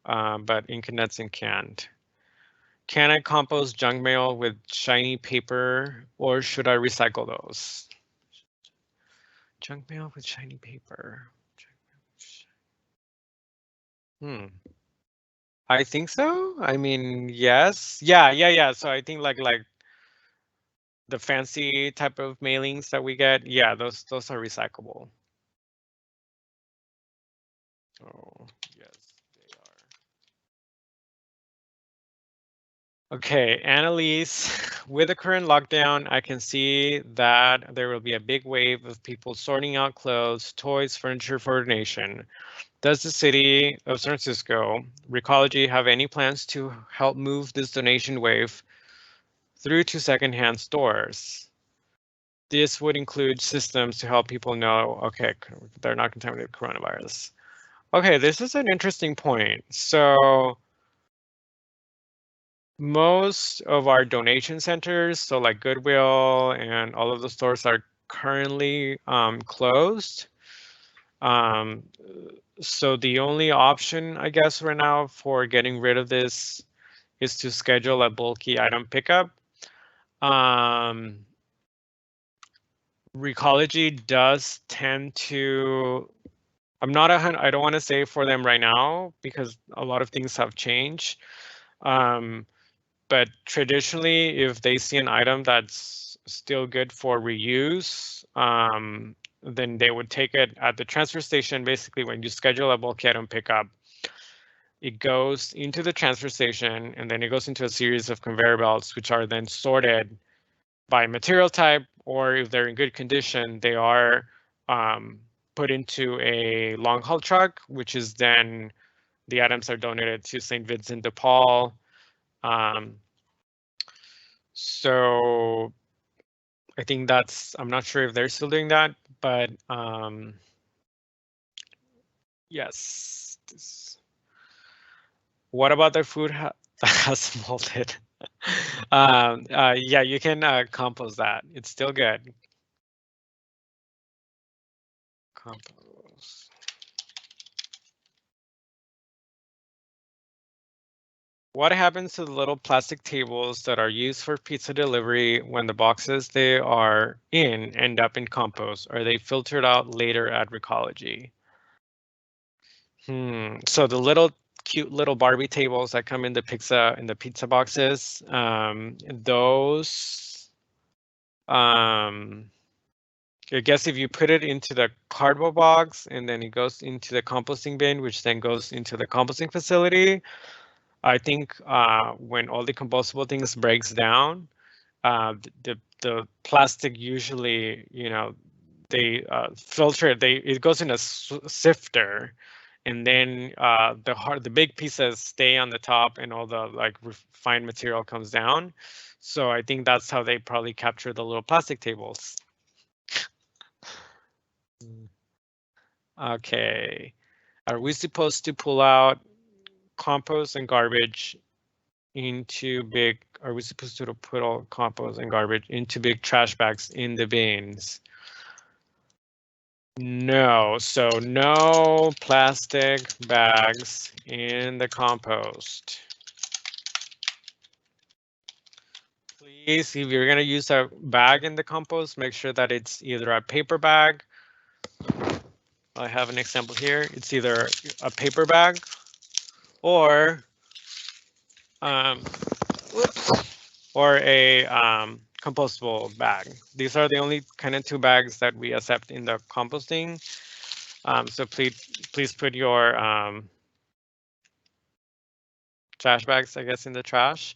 but incandescent can't. Can I compost junk mail with shiny paper, or should I recycle those? Junk mail with shiny paper. I think so. I mean, yes. Yeah. So I think like the fancy type of mailings that we get, yeah, those are recyclable. Oh, yes, they are. Okay, Annalise, with the current lockdown, I can see that there will be a big wave of people sorting out clothes, toys, furniture for donation. Does the city of San Francisco, Recology, have any plans to help move this donation wave through to secondhand stores? This would include systems to help people know, okay, they're not contaminated with coronavirus. Okay, this is an interesting point. So most of our donation centers, so like Goodwill and all of the stores are currently closed. So the only option, I guess, right now for getting rid of this is to schedule a bulky item pickup. Recology does tend to, I don't want to say for them right now because a lot of things have changed. But traditionally, if they see an item that's still good for reuse, then they would take it at the transfer station. Basically, when you schedule a bulky item pickup, it goes into the transfer station and then it goes into a series of conveyor belts, which are then sorted by material type, or if they're in good condition, they are put into a long haul truck, which is then the items are donated to St. Vincent de Paul. So I think that's, I'm not sure if they're still doing that, but yes. What about the food that has molded? Yeah, you can compost that. It's still good. Compost. What happens to the little plastic tables that are used for pizza delivery when the boxes they are in end up in compost? Are they filtered out later at Recology? So the little cute little Barbie tables that come in the pizza boxes, those, I guess if you put it into the cardboard box and then it goes into the composting bin, which then goes into the composting facility, I think when all the compostable things breaks down, the plastic usually, you know, they filter it. It goes in a sifter, and then the big pieces stay on the top, and all the like refined material comes down. So I think that's how they probably capture the little plastic tables. Okay, are we supposed to pull out compost and garbage into big? Are we supposed to put all compost and garbage into big trash bags in the bins? No, so no plastic bags in the compost. Please, if you're going to use a bag in the compost, make sure that it's either a paper bag. I have an example here. It's either a paper bag or a compostable bag. These are the only kind of two bags that we accept in the composting. So please put your trash bags, I guess, in the trash.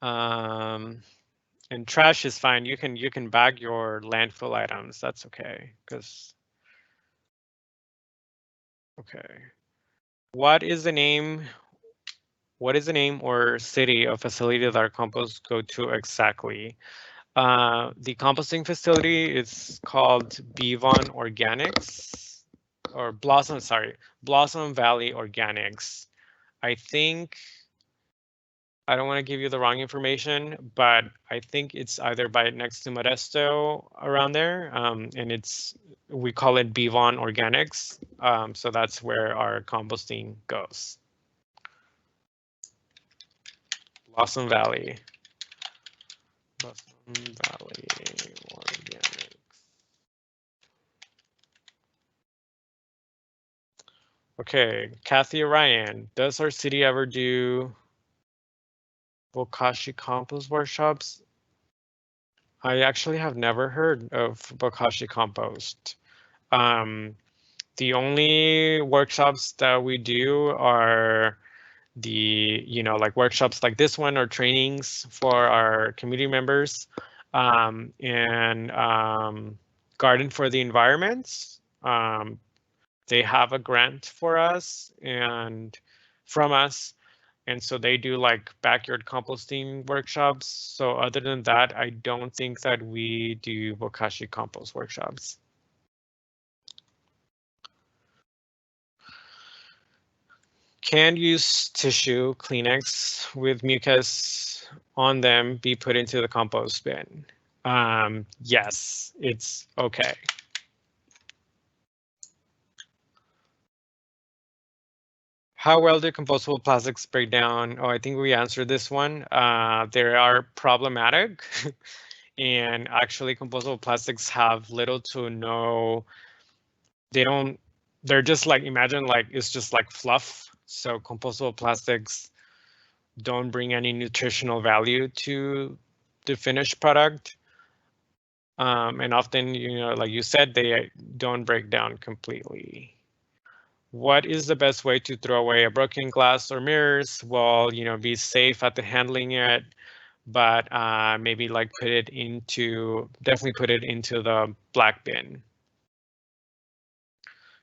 And trash is fine. You can bag your landfill items. That's okay. Okay. What is the name or city of facility that our composts go to exactly? The composting facility is called Beavon Organics, or Blossom Valley Organics. I think, I don't want to give you the wrong information, but I think it's either by next to Modesto around there, and we call it Beavon Organics. So that's where our composting goes. Blossom Valley Organics. Okay, Kathy Ryan, does our city ever do Bokashi compost workshops? I actually have never heard of Bokashi compost. The only workshops that we do are like workshops like this one, or trainings for our community members, and Garden for the Environment. They have a grant for us and from us. And so they do like backyard composting workshops. So other than that, I don't think that we do Bokashi compost workshops. Can use tissue, Kleenex with mucus on them be put into the compost bin? Yes, it's okay. How well do compostable plastics break down? Oh, I think we answered this one. They are problematic. And actually compostable plastics have little to no, they're just like, imagine like it's just like fluff. So compostable plastics don't bring any nutritional value to the finished product. And often, like you said, they don't break down completely. What is the best way to throw away a broken glass or mirrors? Well, be safe at the handling it, but maybe like definitely put it into the black bin.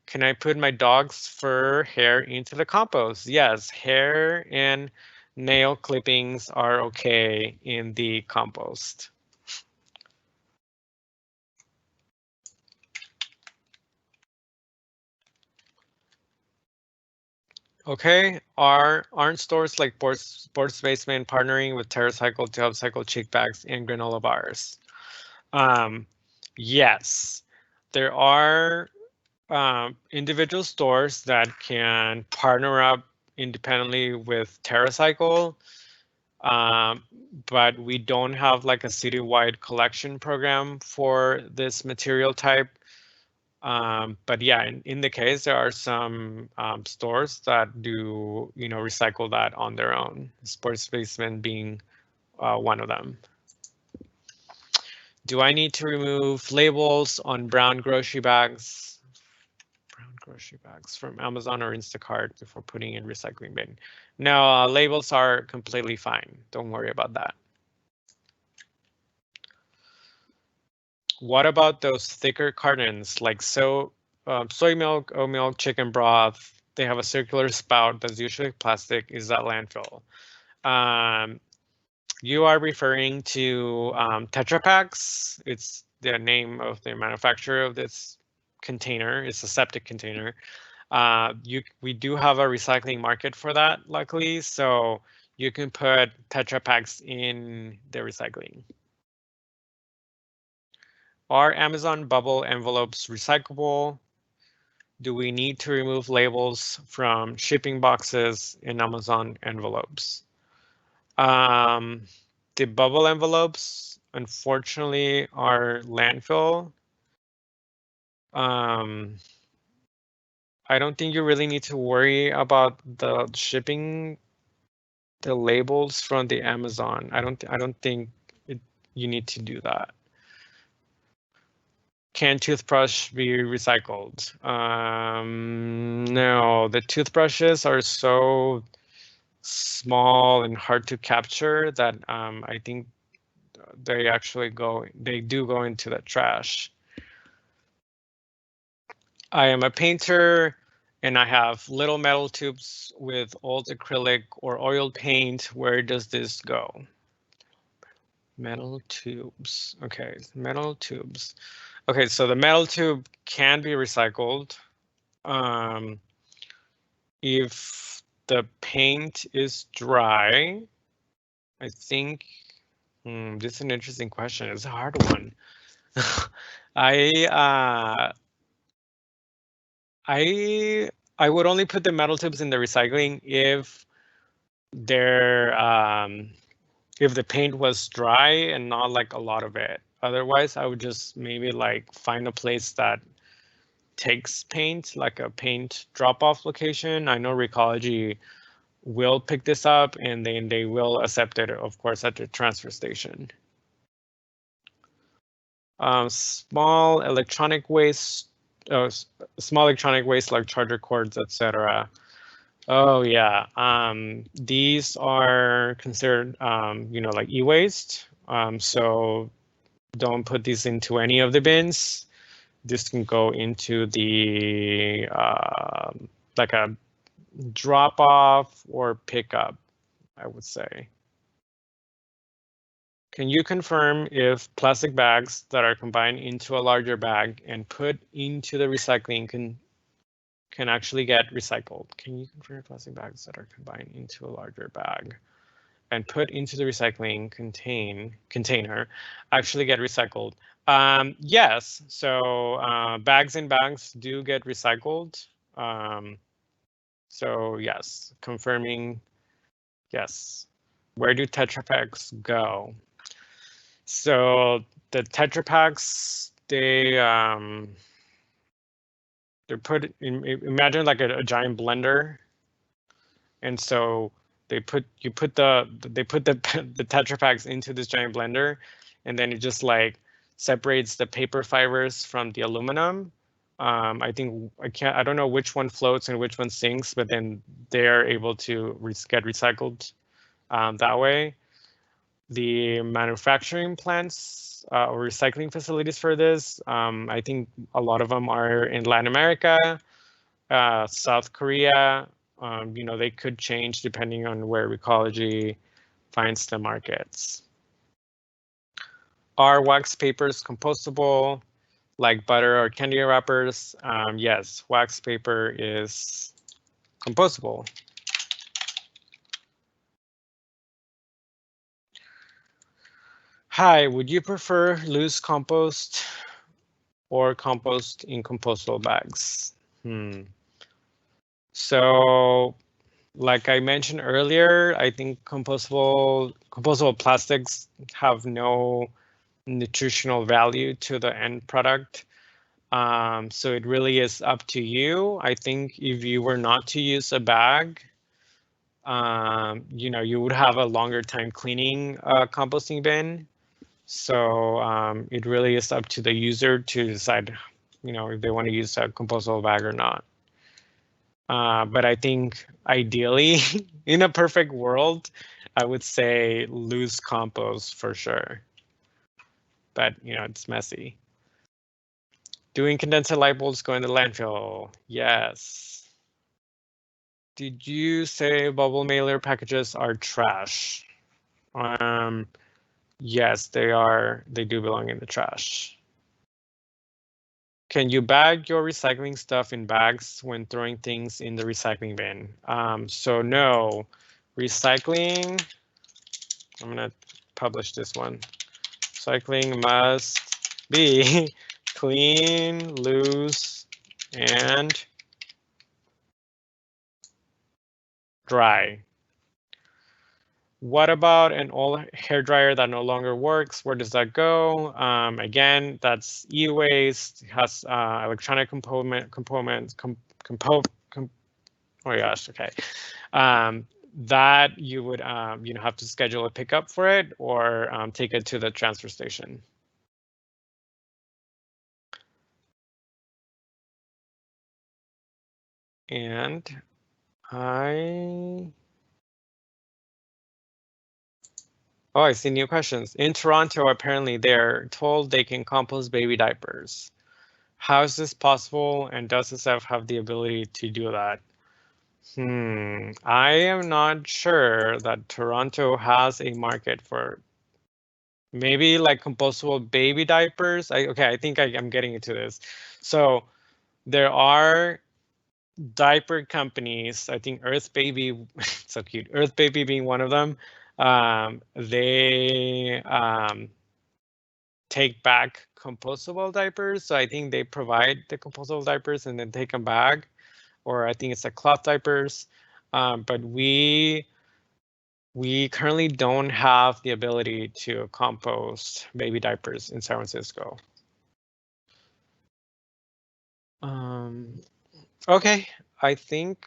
Can I put my dog's fur hair into the compost? Yes, hair and nail clippings are okay in the compost. Okay, aren't stores like Sports Basement partnering with TerraCycle to upcycle chick bags and granola bars? Yes, there are individual stores that can partner up independently with TerraCycle, but we don't have like a citywide collection program for this material type. But yeah, in the case, there are some stores that do, recycle that on their own, Sports Basement being one of them. Do I need to remove labels on brown grocery bags? Brown grocery bags from Amazon or Instacart before putting in recycling bin? No, labels are completely fine. Don't worry about that. what about those thicker cartons like soy milk, oat milk, chicken broth? They have a circular spout that's usually plastic. Is that landfill? You are referring to Tetra Paks. It's the name of the manufacturer of this container. It's a septic container. We do have a recycling market for that, luckily, so you can put Tetra Paks in the recycling. Are Amazon bubble envelopes recyclable? Do we need to remove labels from shipping boxes in Amazon envelopes? The bubble envelopes, unfortunately, are landfill. I don't think you really need to worry about the shipping the labels from the Amazon. I don't think you need to do that. Can toothbrush be recycled? No, the toothbrushes are so small and hard to capture that I think they do go into the trash. I am a painter and I have little metal tubes with old acrylic or oil paint. Where does this go? Metal tubes. Okay, metal tubes. Okay, so the metal tube can be recycled. If the paint is dry, I think this is an interesting question. It's a hard one. I would only put the metal tubes in the recycling if if the paint was dry and not like a lot of it. Otherwise, I would just maybe like find a place that takes paint, like a paint drop-off location. I know Recology will pick this up and then they will accept it, of course, at the transfer station. Small electronic waste like charger cords, etc. Oh yeah, these are considered, like e-waste. So don't put these into any of the bins. This can go into the like a drop off or pickup, I would say. Can you confirm if plastic bags that are combined into a larger bag and put into the recycling can actually get recycled? Can you confirm plastic bags that are combined into a larger bag and put into the recycling container actually get recycled? Yes, so bags and bags do get recycled. So yes, confirming yes. Where do Tetra Paks go? So the Tetra Paks, they're put in, imagine like a giant blender. And so they put the Tetra Paks into this giant blender, and then it just like separates the paper fibers from the aluminum. I don't know which one floats and which one sinks, but then they're able to get recycled that way. The manufacturing plants or recycling facilities for this, I think a lot of them are in Latin America, South Korea. They could change depending on where Recology finds the markets. Are wax papers compostable, like butter or candy wrappers? Yes, wax paper is compostable. Hi, would you prefer loose compost or compost in compostable bags? So, like I mentioned earlier, I think compostable plastics have no nutritional value to the end product. So it really is up to you. I think if you were not to use a bag, you would have a longer time cleaning a composting bin. So it really is up to the user to decide, if they want to use a compostable bag or not. But I think ideally, in a perfect world, I would say loose compost for sure. But it's messy. Do incandescent light bulbs go in the landfill? Yes. Did you say bubble mailer packages are trash? Yes, they are. They do belong in the trash. Can you bag your recycling stuff in bags when throwing things in the recycling bin? So no, recycling, I'm gonna publish this one. Recycling must be clean, loose, and dry. What about an old hairdryer that no longer works? Where does that go? Again, that's e-waste, has electronic components, oh my gosh, okay. That you would have to schedule a pickup for it or take it to the transfer station. And I see new questions. In Toronto, apparently they're told they can compost baby diapers. How is this possible, and does SF have the ability to do that? I am not sure that Toronto has a market for maybe like compostable baby diapers. Okay, I think I'm getting into this. So there are diaper companies, I think Earth Baby, so cute, Earth Baby being one of them. They take back compostable diapers. So I think they provide the compostable diapers and then take them back, or I think it's like cloth diapers. But we currently don't have the ability to compost baby diapers in San Francisco. Okay, I think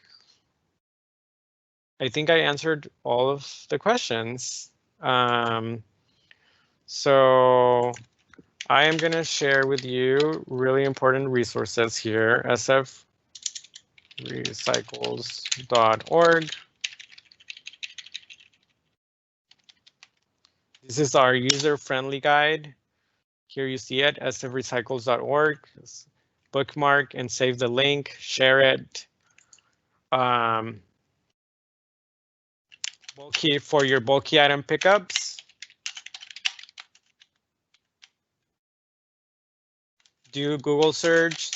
I answered all of the questions. So I am going to share with you really important resources here, sfrecycles.org. This is our user-friendly guide. Here you see it, sfrecycles.org. Bookmark and save the link, share it. Bulky for your bulky item pickups. Do Google search.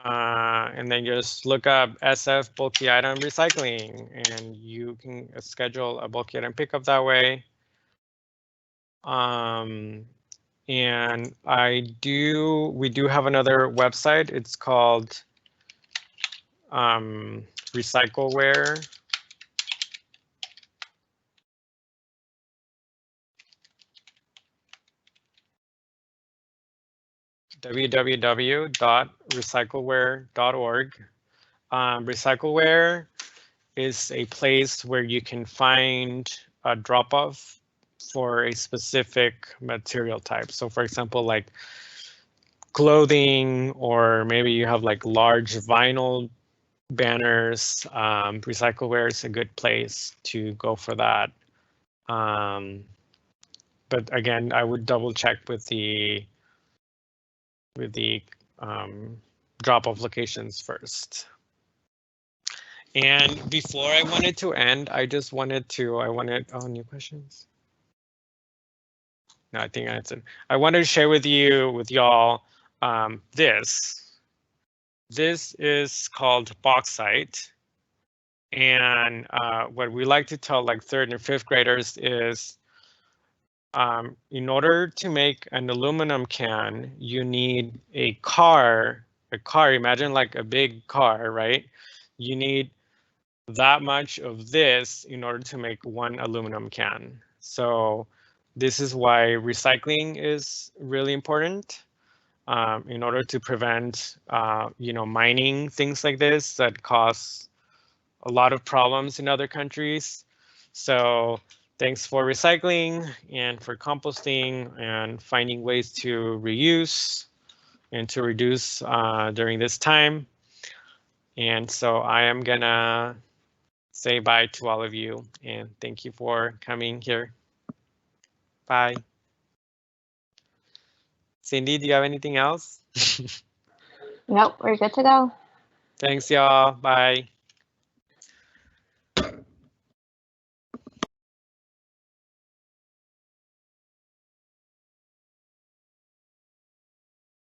And then just look up SF bulky item recycling, and you can schedule a bulky item pickup that way. And we do have another website. It's called Recycleware. www.recycleware.org. Recycleware is a place where you can find a drop-off for a specific material type. So for example, like clothing, or maybe you have like large vinyl banners, Recycleware is a good place to go for that. But again, I would double check with the drop-off locations first. And before I wanted to end, I wanted, new questions? No, I think I answered. I wanted to share with y'all this. This is called bauxite. And what we like to tell like 3rd and 5th graders is in order to make an aluminum can, you need a car, imagine like a big car, right? You need that much of this in order to make one aluminum can. So this is why recycling is really important in order to prevent, mining things like this that cause a lot of problems in other countries. So thanks for recycling and for composting and finding ways to reuse and to reduce during this time. And so I am gonna say bye to all of you and thank you for coming here. Bye. Cindy, do you have anything else? Nope, we're good to go. Thanks, y'all. Bye.